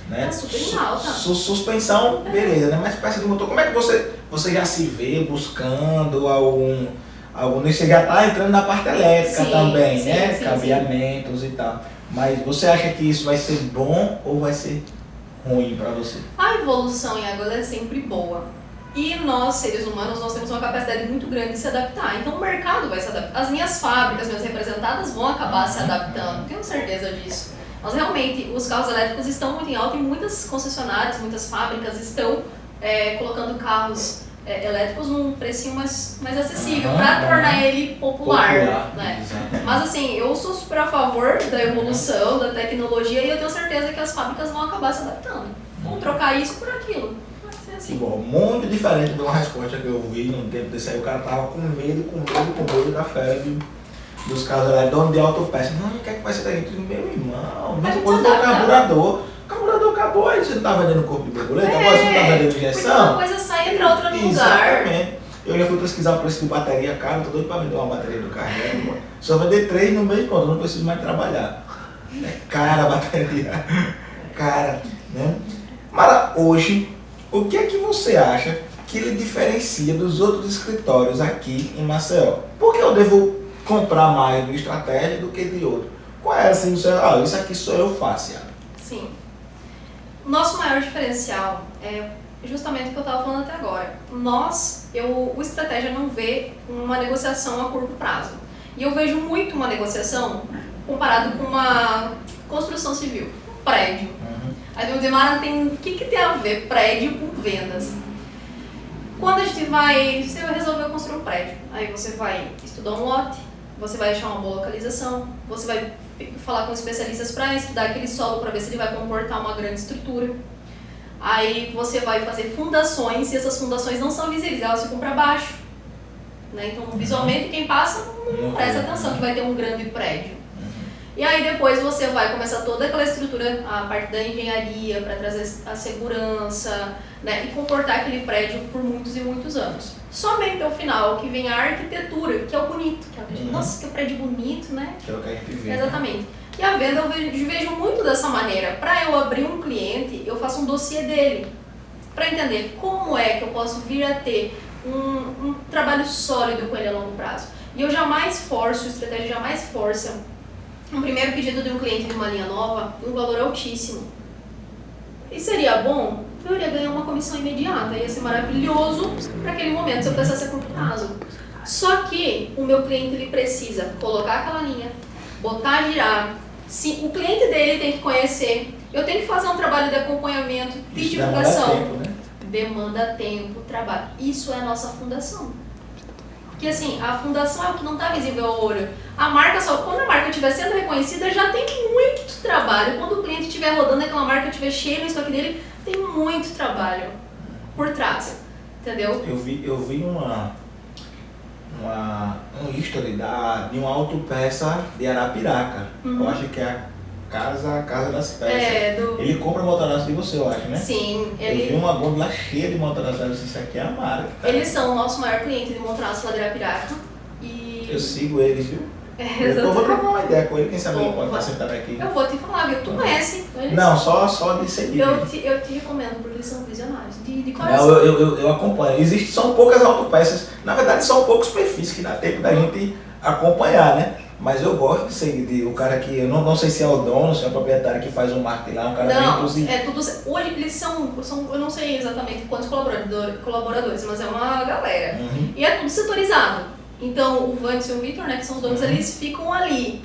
Né? Super em alta. Suspensão, beleza, né? Mas peça de motor, como é que você já se vê buscando algum você já está entrando na parte elétrica também, né? Cabeamentos e tal. Mas você acha que isso vai ser bom ou vai ser ruim para você? A evolução em água é sempre boa. E nós, seres humanos, nós temos uma capacidade muito grande de se adaptar. Então o mercado vai se adaptar. As minhas fábricas, minhas representadas vão acabar se adaptando. Tenho certeza disso. Mas realmente, os carros elétricos estão muito em alta e muitas concessionárias, muitas fábricas estão colocando carros elétricos num precinho mais acessível para tornar ele popular, né? Mas assim, eu sou super a favor da evolução, da tecnologia e eu tenho certeza que as fábricas vão acabar se adaptando. Vão trocar isso por aquilo. Vai ser assim. Bom, muito diferente de uma resposta que eu vi no tempo desse aí, o cara tava com medo da fera dos carros elétricos, dono de autopeça. Não, o que é que vai ser da gente? Meu irmão, mesmo quando for o carburador acabou, aí você não tá vendendo corpo de borboleta, agora você não tá vendendo injeção. Uma coisa sai entra outra no lugar. Exatamente. Eu já fui pesquisar o preço de bateria caro, tô doido pra vender uma bateria do carro. Só vender 3 no mês, pronto, eu não preciso mais trabalhar. É cara a bateria. Cara, né? Mas hoje, o que é que você acha que lhe diferencia dos outros escritórios aqui em Maceió? Por que eu devo comprar mais de estratégia do que de outro? Qual é assim, isso aqui só eu faço, Yara? Sim. Nosso maior diferencial é justamente o que eu estava falando até agora. O estratégia não vê uma negociação a curto prazo. E eu vejo muito uma negociação comparado com uma construção civil, um prédio. Aí vamos dizer, Mara, o que tem a ver prédio com vendas? Quando você vai resolver construir um prédio, aí você vai estudar um lote, você vai achar uma boa localização, você vai falar com especialistas para estudar aquele solo para ver se ele vai comportar uma grande estrutura. Aí você vai fazer fundações e essas fundações não são visíveis, elas ficam para baixo. Né? Então visualmente quem passa não presta atenção que vai ter um grande prédio. E aí depois você vai começar toda aquela estrutura, a parte da engenharia, para trazer a segurança, né, e comportar aquele prédio por muitos e muitos anos. Somente ao final que vem a arquitetura, que é o bonito. Que é o que, nossa, que prédio bonito, né? Que é o que a gente vê. Exatamente. Né? E a venda eu vejo muito dessa maneira. Para eu abrir um cliente, eu faço um dossiê dele. Para entender como é que eu posso vir a ter um trabalho sólido com ele a longo prazo. E eu jamais forço, a estratégia jamais força um primeiro pedido de um cliente de uma linha nova um valor altíssimo. E seria bom? Eu iria ganhar uma comissão imediata, ia ser maravilhoso para aquele momento, se eu precisasse a curto prazo. Só que o meu cliente ele precisa colocar aquela linha, botar a girar. Se o cliente dele tem que conhecer, eu tenho que fazer um trabalho de acompanhamento, de divulgação. Demanda tempo, né? Demanda tempo, trabalho. Isso é a nossa fundação. Porque assim, a fundação é o que não está visível ao olho. A marca, só quando a marca estiver sendo reconhecida, já tem muito trabalho. Quando o cliente estiver rodando aquela marca, estiver cheio no estoque dele, tem muito trabalho por trás. Entendeu? Eu vi um history de uma autopeça de Arapiraca. Eu acho que é a Casa das Peças. Ele compra motoraço de você, eu acho, né? Sim. Eu vi uma gôndola cheia de motoraço, isso aqui é a marca. Eles são o nosso maior cliente de motoraço lá de Arapiraca. E... Eu sigo eles, viu? Eu vou trocar uma ideia com ele, quem sabe ele pode estar sentado aqui. Eu vou te falar, viu? Tu conhece eles? Não, só de seguir. Eu te recomendo, porque eles são visionários, de coração. Não, eu acompanho. São poucas autopeças, na verdade são poucos perfis que dá tempo da gente acompanhar, né? Mas eu gosto de seguir o cara que, eu não sei se é o dono, se é o proprietário que faz o marketing lá, um cara bem inclusivo. É tudo, hoje eles são, eu não sei exatamente quantos colaboradores, mas é uma galera. E é tudo setorizado. Então o Vantes e o Victor, né, que são os donos, eles ficam ali.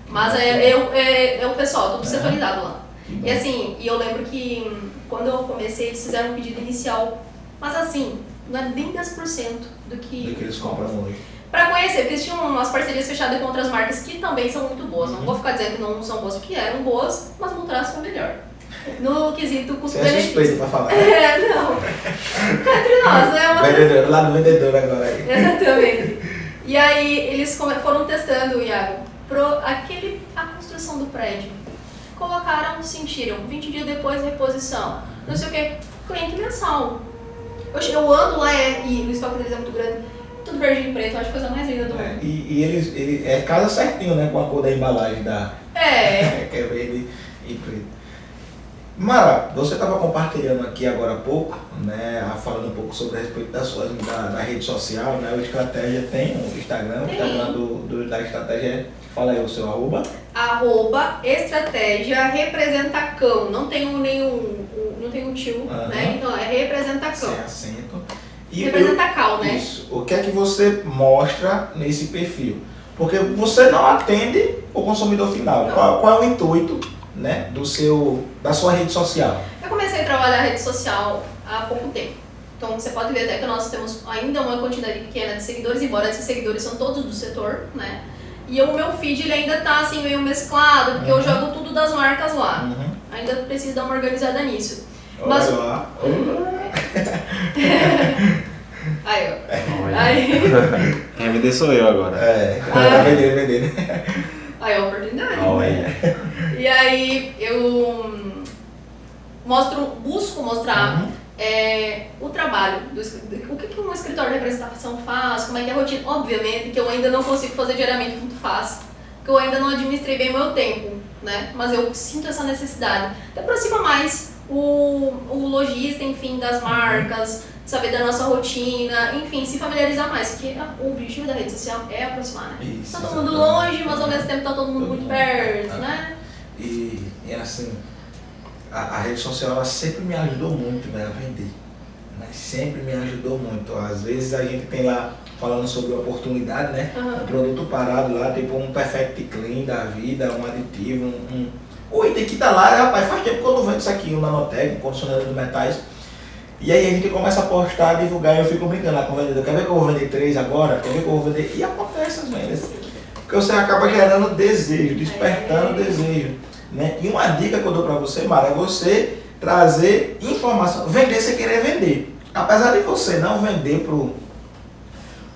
Mas é o pessoal, tudo setorizado lá. E assim, eu lembro que quando eu comecei, eles fizeram um pedido inicial, mas assim, não é nem 10% do que eles compram hoje. Para conhecer, porque eles tinham umas parcerias fechadas com outras marcas que também são muito boas. Não vou ficar dizendo que não são boas, porque eram boas, mas o Motoraço foi melhor. No quesito custo-benefício. Você é suspeito pra falar. Não. Entre nós, né? Vendedor, lá no vendedor agora aí. Exatamente. E aí eles foram testando, Iago, a construção do prédio. Colocaram, sentiram, 20 dias depois reposição. Não sei o que, cliente mensal. Eu ando lá e o estoque deles é muito grande. Tudo verde e preto, eu acho a coisa mais linda do mundo. E ele casa certinho, né? Com a cor da embalagem da. Que é verde e preto. Mara, você estava compartilhando aqui agora há pouco, né? Falando um pouco sobre a respeito da rede social, né? O Estratégia tem um Instagram, o Instagram da Estratégia. Fala aí o seu @. @Estratégia Representacão. Não tem não tem um tio, né? Então é Representacão. Sem acento. Representacal, né? Isso. O que é que você mostra nesse perfil? Porque você não atende o consumidor final. Qual é o intuito, né, da sua rede social? Eu comecei a trabalhar a rede social há pouco tempo. Então você pode ver até que nós temos ainda uma quantidade pequena de seguidores, embora esses seguidores são todos do setor, né? E o meu feed ele ainda tá assim meio mesclado, porque eu jogo tudo das marcas lá. Ainda preciso dar uma organizada nisso. Mas lá. Aí. Quem vender sou eu agora. Vender. Aí é a oportunidade. E aí eu busco mostrar o trabalho, o que um escritório de representação faz, como é que é a rotina. Obviamente que eu ainda não consigo fazer diariamente como tu faz, porque eu ainda não administrei bem o meu tempo, né? Mas eu sinto essa necessidade. Aproxima mais o lojista, enfim, das marcas, saber da nossa rotina, enfim, se familiarizar mais, porque o objetivo da rede social é aproximar, né? Isso, tá todo mundo longe, mas ao mesmo tempo tá todo mundo muito perto, né? E assim, a rede social ela sempre me ajudou muito, né, a vender, mas sempre me ajudou muito. Às vezes a gente tem lá falando sobre oportunidade, né? Um produto parado lá, tipo um Perfect Clean da vida, um aditivo, o item que tá lá, rapaz, faz tempo que eu não vendo isso aqui, um nanotec, um condicionador de metais. E aí a gente começa a postar, divulgar, e eu fico brincando lá com o vendedor, quer ver que eu vou vender 3 agora? Quer ver que eu vou vender? E acontece as vendas. Porque você acaba gerando desejo, despertando desejo, né? E uma dica que eu dou pra você, Mara, é você trazer informação, vender sem querer vender. Apesar de você não vender pro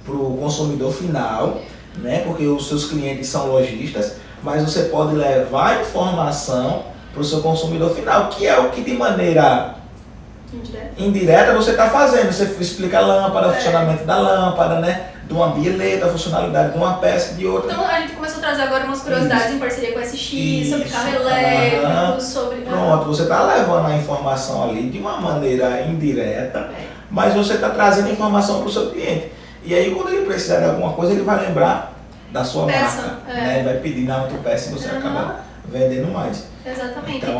consumidor final, né? Porque os seus clientes são lojistas, mas você pode levar a informação para o seu consumidor final, que é o que de maneira indireta você está fazendo. Você explica a lâmpada, o funcionamento da lâmpada, né? De uma bilheta, a funcionalidade de uma peça, de outra. Então a gente começou a trazer agora umas curiosidades em parceria com a SX, sobre carro elétrico, sobre... Pronto, você está levando a informação ali de uma maneira indireta, mas você está trazendo informação para o seu cliente. E aí quando ele precisar de alguma coisa, ele vai lembrar da sua marca, né? Ele vai pedir na outra peça e você acaba vendendo mais. Exatamente. Então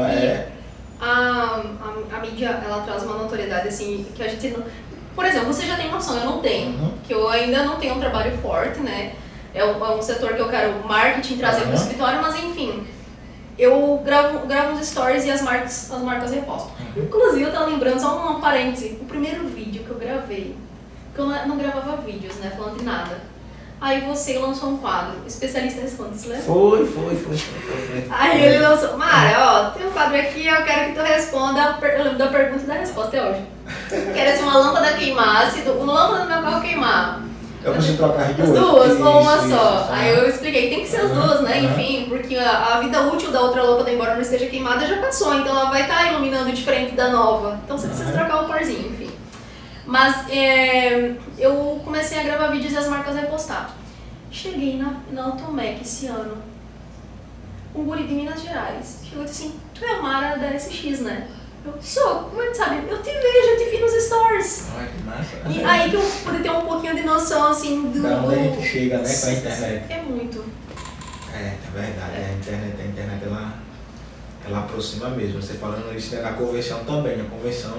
a mídia, ela traz uma notoriedade assim, que a gente não... Por exemplo, você já tem noção, eu não tenho, que eu ainda não tenho um trabalho forte, né? É um setor que eu quero marketing trazer para o escritório, mas enfim, eu gravo uns stories e as marcas repostam. Inclusive, eu tava lembrando, só um parêntese, o primeiro vídeo que eu gravei, que eu não gravava vídeos, né, falando de nada. Aí você lançou um quadro, Especialista Responde, você lembra? Foi. Aí ele lançou, Mara, ó, tem um quadro aqui, eu quero que tu responda, eu lembro da pergunta e da resposta até hoje. Eu quero se uma lâmpada queimasse, uma lâmpada do meu carro queimar. Eu preciso trocar de as duas ou uma só. Isso. Aí eu expliquei, tem que ser as duas, né? Enfim, porque a vida útil da outra lâmpada, embora não esteja queimada, já passou, então ela vai estar iluminando diferente da nova. Então você precisa trocar o parzinho, enfim. Mas eu comecei a gravar vídeos e as marcas repostaram. Cheguei na Automec esse ano. Um guri de Minas Gerais chegou e disse assim, tu é a Mara da SX, né? Eu sou, como é que sabe? Eu te vejo, eu te vi nos stories. Ai, que massa. E aí que eu pude ter um pouquinho de noção, assim, da onde a gente chega, né, com a internet. É muito. É verdade, a internet ela aproxima mesmo. Você falando isso na convenção também, na convenção,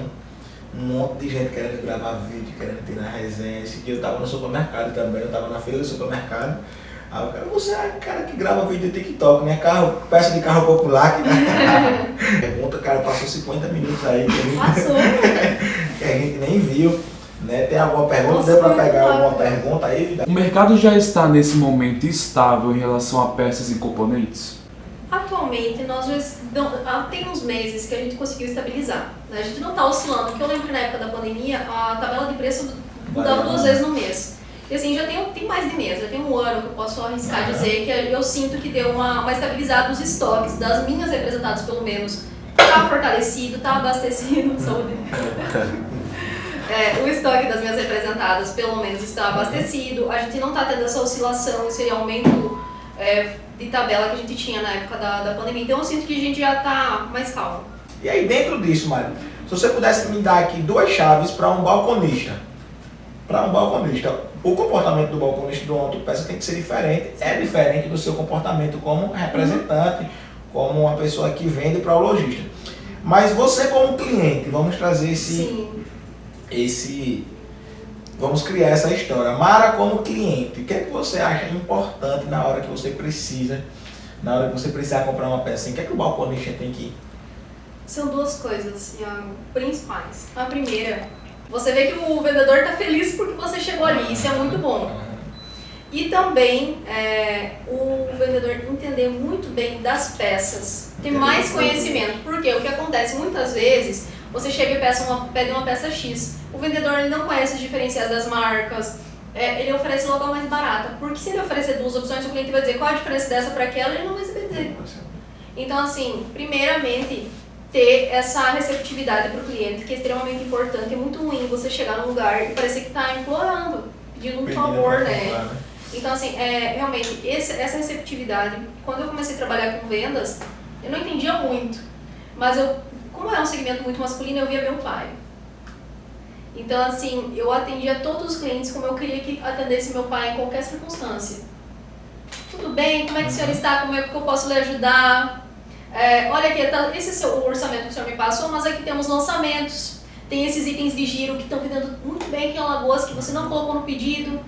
um monte de gente querendo gravar vídeo, querendo tirar resenha. Esse dia eu tava no supermercado também, eu tava na fila do supermercado. Aí o cara, você é o cara que grava vídeo de TikTok, né? Peça de carro popular que pergunta, o cara passou 50 minutos aí que a gente nem viu. Né? Tem alguma pergunta? Nossa, deu para pegar alguma pergunta aí, Vida? O mercado já está nesse momento estável em relação a peças e componentes? Atualmente, nós já tem uns meses que a gente conseguiu estabilizar. Né? A gente não está oscilando, porque eu lembro que na época da pandemia a tabela de preço mudava 2 vezes no mês. E assim, já tem mais de mês, já tem um ano que eu posso arriscar dizer que eu sinto que deu uma estabilizada dos estoques, das minhas representadas pelo menos. Está fortalecido, está abastecido, saúde. O estoque das minhas representadas pelo menos está abastecido. A gente não está tendo essa oscilação, esse aumento de tabela que a gente tinha na época da pandemia. Então eu sinto que a gente já está mais calmo. E aí dentro disso, Mário, se você pudesse me dar aqui 2 chaves para um balconista. O comportamento do balconista do autopeça tem que ser diferente. É diferente do seu comportamento como representante, como uma pessoa que vende para o lojista. Mas você como cliente, vamos trazer vamos criar essa história. Mara como cliente, o que é que você acha importante na hora que você precisa comprar uma peça? O que é que o balconista tem que... São 2 coisas principais. A primeira, você vê que o vendedor está feliz porque você chegou ali, isso é muito bom. E também o vendedor entender muito bem das peças, ter mais conhecimento. Porque o que acontece muitas vezes, você chega e pede uma peça X, o vendedor ele não conhece os diferenciais das marcas, ele oferece logo a mais barata. Porque se ele oferecer 2 opções, o cliente vai dizer qual a diferença dessa para aquela, ele não vai saber dizer. Então assim, primeiramente, ter essa receptividade para o cliente, que é extremamente importante. É muito ruim você chegar num lugar e parecer que está implorando, pedindo um favor, né? Então, assim, realmente, essa receptividade, quando eu comecei a trabalhar com vendas, eu não entendia muito, mas como é um segmento muito masculino, eu via meu pai. Então, assim, eu atendia todos os clientes como eu queria que atendesse meu pai em qualquer circunstância. Tudo bem? Como é que o senhor está? Como é que eu posso lhe ajudar? Olha aqui, esse é o orçamento que o senhor me passou, mas aqui temos lançamentos, tem esses itens de giro que estão vendendo muito bem aqui em Alagoas, que você não colocou no pedido.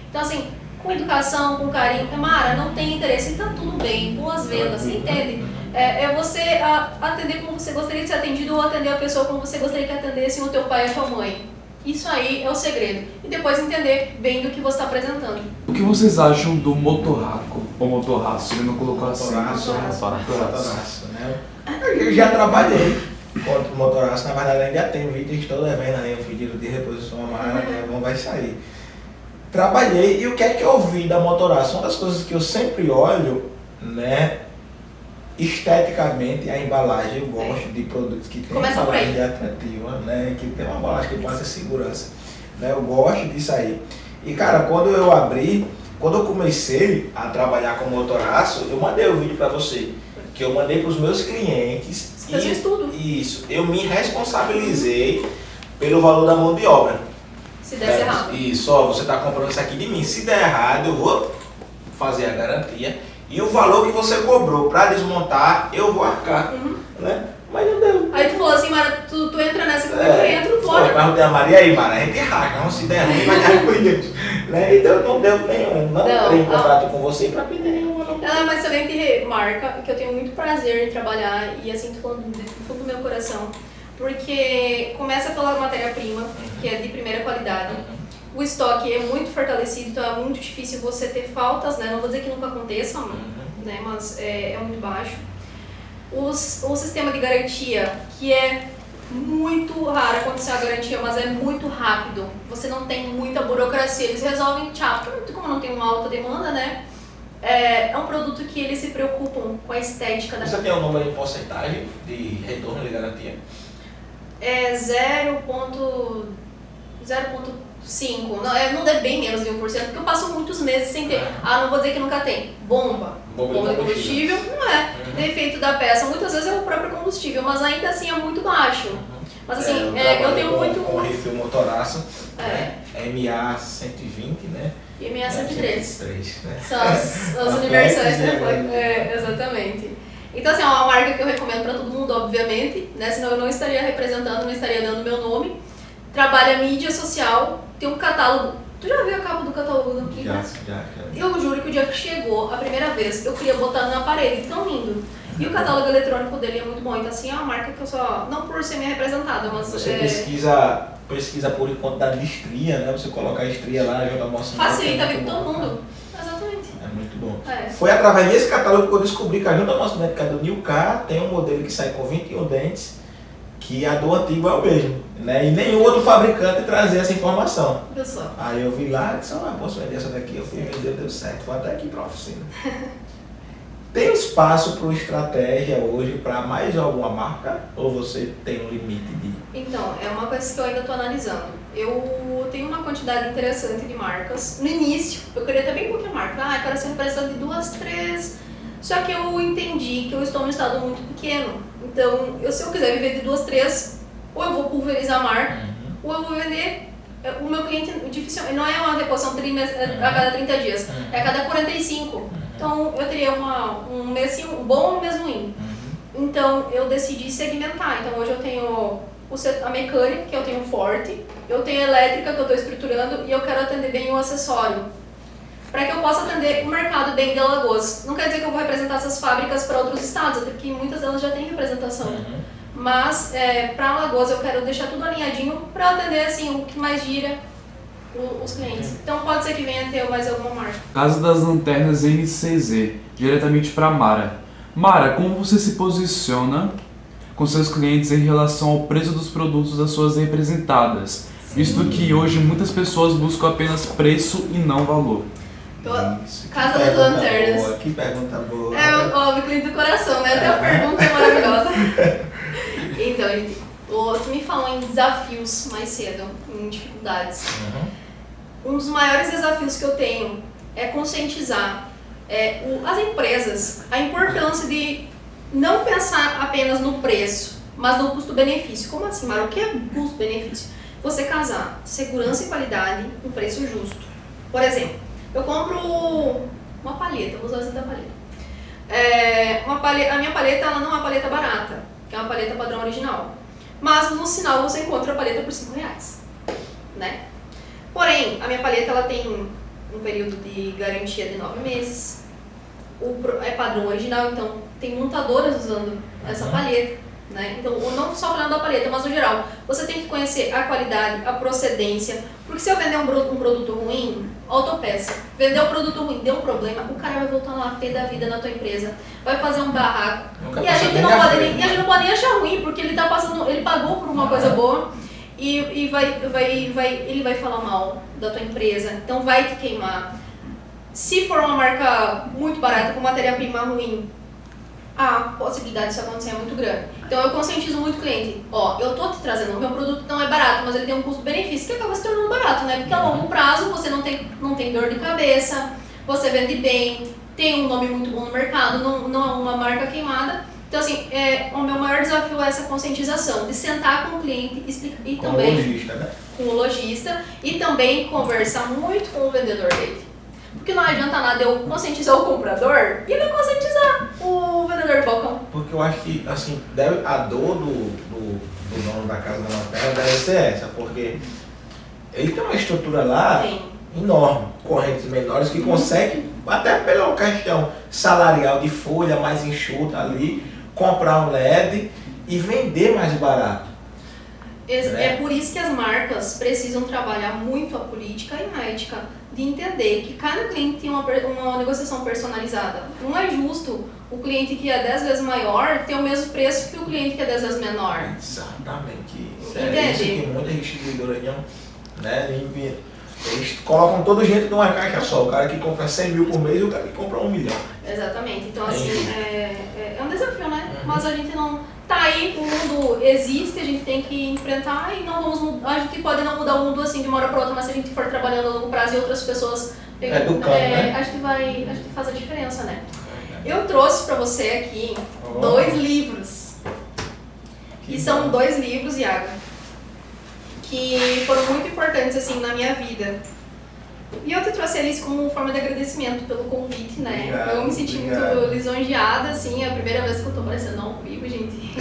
Então assim, com educação, com carinho, Mara, não tem interesse, então tudo bem, boas vendas, entende? Você atender como você gostaria de ser atendido ou atender a pessoa como você gostaria que atendesse o teu pai e a tua mãe. Isso aí é o segredo. E depois entender bem do que você está apresentando. O que vocês acham do motorraco? Ou motorraço, ele não colocou assim. Motorraço, né? Eu já trabalhei contra o motorraço, na verdade ainda tem vídeo, estou devendo aí um pedido de reposição a Mara, vai sair. Trabalhei, e o que é que eu vi da motorraço? Uma das coisas que eu sempre olho, né? Esteticamente, a embalagem, eu gosto de produtos que tem uma Começa por aí. embalagem atrativa, né? Que tem uma embalagem que passa segurança, né? Eu gosto disso aí. E cara, quando eu comecei a trabalhar com motoraço, eu mandei o vídeo para você, que eu mandei para os meus clientes. Você fez um estudo. Isso, eu me responsabilizei pelo valor da mão de obra. Se desse errado. Isso, ó, você está comprando isso aqui de mim. Se der errado, eu vou fazer a garantia. E o valor que você cobrou para desmontar, eu vou arcar. Né? Mas não deu. Aí tu falou assim, Mara, tu entra nessa comigo, eu entro, bora. Eu perguntei a Maria aí, Mara, a gente raca, não se der ruim, vai dar com isso. Né? Então não deu nenhum. Não tenho contrato com você para pedir nenhum valor. Ela é uma excelente marca, que eu tenho muito prazer em trabalhar, e assim, tô falando do fundo do meu coração. Porque começa pela matéria-prima, que é de primeira qualidade. O estoque é muito fortalecido, então é muito difícil você ter faltas, né? Não vou dizer que nunca aconteça, né? Mas é muito baixo. O sistema de garantia, que é muito raro acontecer a garantia, mas é muito rápido. Você não tem muita burocracia, eles resolvem tchau. Como não tem uma alta demanda, né? É um produto que eles se preocupam com a estética da. Você tem um número de porcentagem de retorno de garantia? É 0,5. Não é bem menos de 1%, porque eu passo muitos meses sem ter. Não vou dizer que nunca tem. Bomba de combustível, não é. Defeito da peça, muitas vezes é o próprio combustível, mas ainda assim é muito baixo. Mas assim, eu tenho muito. Com refil motoraço, MA 120, né? E MA 103. Né? São as universais, né? Exatamente. Então, assim, é uma marca que eu recomendo para todo mundo, obviamente, né? Senão eu não estaria representando, não estaria dando meu nome. Trabalha mídia social, tem um catálogo. Tu já viu a capa do catálogo do Clica? Já. Eu juro que o dia que chegou, a primeira vez, eu queria botar na parede, tão lindo. E o catálogo eletrônico dele é muito bom. Então, assim, é uma marca que eu só... Não por ser minha representada, mas... Você pesquisa por quantidade de estria, né? Você coloca a estria lá, joga a moça. Facilita a vida de todo mundo. Exatamente. É muito bom. É. Foi através desse catálogo que eu descobri que a junta cosmética do New Car tem um modelo que sai com 21 dentes, que a do antigo é o mesmo, né? E nenhum outro fabricante trazia essa informação. Pessoal. Aí eu vi lá e disse, posso vender essa daqui, eu fui vender, deu certo, vou até aqui para a oficina. Tem espaço para estratégia hoje para mais alguma marca? Ou você tem um limite de... Então, é uma coisa que eu ainda estou analisando. Eu tenho uma quantidade interessante de marcas. No início, eu queria ter bem pouca marca. Eu quero ser representante de 2, 3. Só que eu entendi que eu estou num estado muito pequeno. Então, se eu quiser viver de 2, 3, ou eu vou pulverizar a marca, ou eu vou vender. O meu cliente dificilmente não é uma reposição a cada 30 dias, é a cada 45. Então, eu teria um mês bom e um mês ruim. Então, eu decidi segmentar. Então, hoje eu tenho a mecânica, que eu tenho forte, eu tenho a elétrica, que eu estou estruturando, e eu quero atender bem o acessório. Para que eu possa atender o mercado bem de Alagoas. Não quer dizer que eu vou representar essas fábricas para outros estados, até porque muitas delas já têm representação. Mas, para Alagoas, eu quero deixar tudo alinhadinho para atender assim, o que mais gira os clientes. Então, pode ser que venha ter mais alguma marca. Casa das Lanternas NCZ, diretamente para Mara. Mara, como você se posiciona com seus clientes em relação ao preço dos produtos das suas representadas? Visto que hoje muitas pessoas buscam apenas preço e não valor. Casa das Lanternas. Boa, que pergunta boa. O cliente do coração, né? Até a pergunta é maravilhosa. Então, gente, tu me falou em desafios mais cedo, em dificuldades. Um dos maiores desafios que eu tenho é conscientizar as empresas a importância de não pensar apenas no preço, mas no custo-benefício. Como assim, Mara? O que é custo-benefício? Você casar segurança e qualidade com preço justo. Por exemplo, eu compro uma palheta, vou usar essa da palheta. A minha palheta ela não é uma palheta barata, que é uma palheta padrão original. Mas no sinal você encontra a palheta por R$5, né? Porém, a minha palheta ela tem um período de garantia de 9 meses. É padrão original, então tem montadoras usando essa palheta, né? Então, não só falando da palheta, mas no geral, você tem que conhecer a qualidade, a procedência, porque se eu vender um produto ruim, autopeça, vender um produto ruim, deu um problema, o cara vai voltar lá pé da vida na tua empresa, vai fazer um barraco, e a gente não pode nem achar ruim, porque ele pagou por uma coisa boa, e ele vai falar mal da tua empresa, então vai te queimar. Se for uma marca muito barata com matéria-prima ruim, a possibilidade disso acontecer é muito grande. Então eu conscientizo muito o cliente. Ó, eu tô te trazendo, o meu produto não é barato, mas ele tem um custo-benefício que acaba se tornando barato, né? Porque a longo prazo você não tem dor de cabeça, você vende bem, tem um nome muito bom no mercado, não é uma marca queimada. Então assim, o meu maior desafio é essa conscientização, de sentar com o cliente e Com também o lojista, né? com o lojista e também conversar muito com o vendedor dele. Porque não adianta nada eu conscientizar o comprador e não conscientizar o vendedor de balcão. Porque eu acho que, assim, a dor do dono da casa da lanterna deve ser essa, porque ele tem uma estrutura lá Sim. enorme, correntes menores, que consegue, até pela questão salarial de folha mais enxuta ali, comprar um LED e vender mais barato. É por isso que as marcas precisam trabalhar muito a política e a ética de entender que cada cliente tem uma negociação personalizada. Não é justo o cliente que é 10 vezes maior ter o mesmo preço que o cliente que é 10 vezes menor. Exatamente. Entende? É isso que muitas distribuidoras, né? Eles colocam todo jeito numa caixa só. O cara que compra 100 mil por mês e o cara que compra 1 milhão. Exatamente. Então, assim, é um desafio, né? Mas a gente não... Tá aí, o mundo existe, a gente tem que enfrentar e não vamos mudar. A gente pode não mudar o mundo assim de uma hora para outra, mas se a gente for trabalhando a longo prazo e outras pessoas educando, né? a gente faz a diferença, né? Eu trouxe para você aqui 2 livros. E são 2 livros, Iago, que foram muito importantes assim na minha vida. E eu te trouxe eles como forma de agradecimento pelo convite, né? Obrigado, Eu me senti muito lisonjeada, assim, é a primeira vez que eu tô aparecendo ao vivo, gente.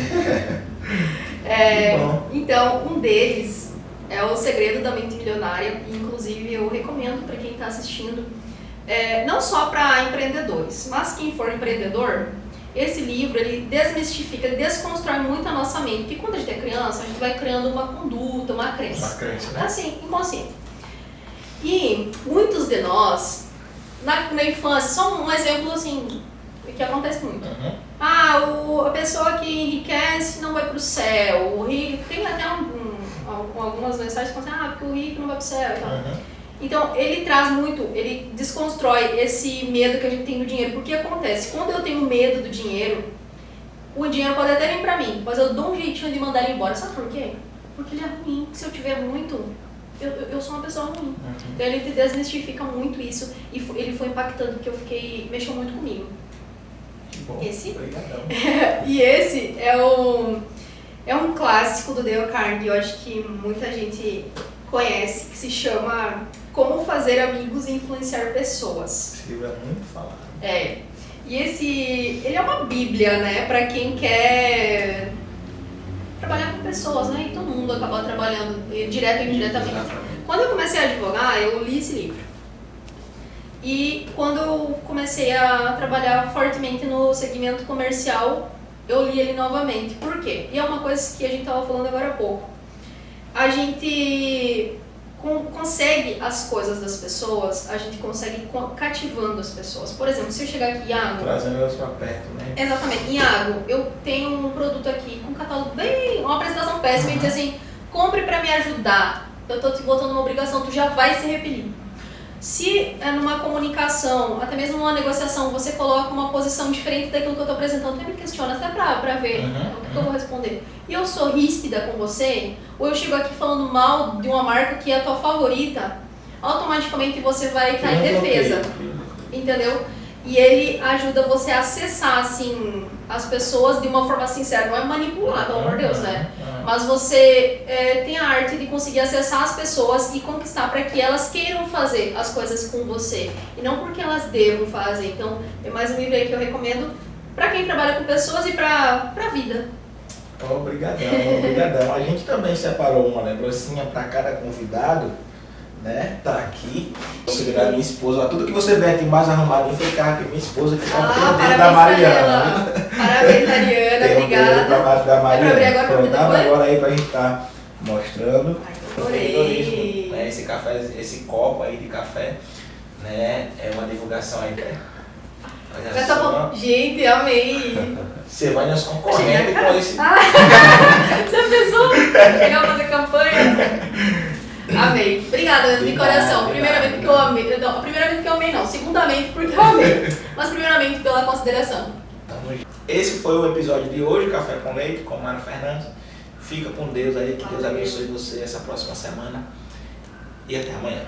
Então, um deles é O Segredo da Mente Milionária, e inclusive eu recomendo para quem está assistindo, não só para empreendedores, mas quem for empreendedor, esse livro ele desmistifica, ele desconstrói muito a nossa mente, porque quando a gente é criança, a gente vai criando uma conduta, uma crença. Uma crença, né? Assim, inconsciente. E muitos de nós, na infância, só um exemplo assim, que acontece muito. Uhum. A pessoa que enriquece não vai para o céu, o rico, tem até algumas mensagens que falam assim, porque o rico não vai para o céu e tal. Uhum. Então, ele traz muito, ele desconstrói esse medo que a gente tem do dinheiro. Porque acontece, quando eu tenho medo do dinheiro, o dinheiro pode até vir para mim, mas eu dou um jeitinho de mandar ele embora. Sabe por quê? Porque ele é ruim. Se eu tiver muito... Eu sou uma pessoa ruim. Então ele te desmistifica muito isso e ele foi impactando porque mexeu muito comigo. Que bom. Esse? Obrigadão. E esse é um clássico do Dale Carnegie, eu acho que muita gente conhece, que se chama Como Fazer Amigos e Influenciar Pessoas. Esse livro é muito falado. E ele é uma bíblia, né, pra quem quer trabalhar com pessoas, né? E todo mundo acaba trabalhando direto ou indiretamente. Exatamente. Quando eu comecei a advogar, eu li esse livro. E quando eu comecei a trabalhar fortemente no segmento comercial, eu li ele novamente. Por quê? E é uma coisa que a gente estava falando agora há pouco. A gente consegue as coisas das pessoas, a gente consegue cativando as pessoas. Por exemplo, se eu chegar aqui, Iago... Trazendo elas para perto, né? Exatamente. Iago, eu tenho um produto aqui com um catálogo bem... uma apresentação péssima e dizer assim, compre para me ajudar. Eu tô te botando uma obrigação, tu já vai se repelir. Se é numa comunicação, até mesmo numa negociação, você coloca uma posição diferente daquilo que eu tô apresentando, tu me questiona até pra ver o que eu vou responder. E eu sou ríspida com você, ou eu chego aqui falando mal de uma marca que é a tua favorita, automaticamente você vai estar em defesa. Entendeu? E ele ajuda você a acessar, assim, as pessoas de uma forma sincera. Não é manipular, pelo amor de Deus, né? Mas você tem a arte de conseguir acessar as pessoas e conquistar para que elas queiram fazer as coisas com você. E não porque elas devam fazer. Então, tem mais um livro aí que eu recomendo para quem trabalha com pessoas e para a vida. Obrigadão. A gente também separou uma lembrancinha para cada convidado, né? Tá aqui. Você da minha esposa. Tudo que você vê aqui mais arrumadinho foi carro que minha esposa que comprou dele da Mariana. Parabéns, Mariana. Obrigada. Da Mariana. É pra abrir agora pra Pronto, abre agora aí pra gente estar mostrando. Adorei. Né? Esse café, esse copo aí de café, né? É uma divulgação aí. Olha só. Gente, amei. Você vai nas concorrentes com esse. Já pensou? Chegar a fazer campanha? Amei. Obrigada, Leandro, de coração. Primeiramente porque eu amei. Não, primeiramente porque eu amei não. Segundamente porque eu amei. Mas primeiramente pela consideração. Esse foi o episódio de hoje, Café com Leite, com Mara Fernandes. Fica com Deus aí, que Deus abençoe você essa próxima semana. E até amanhã.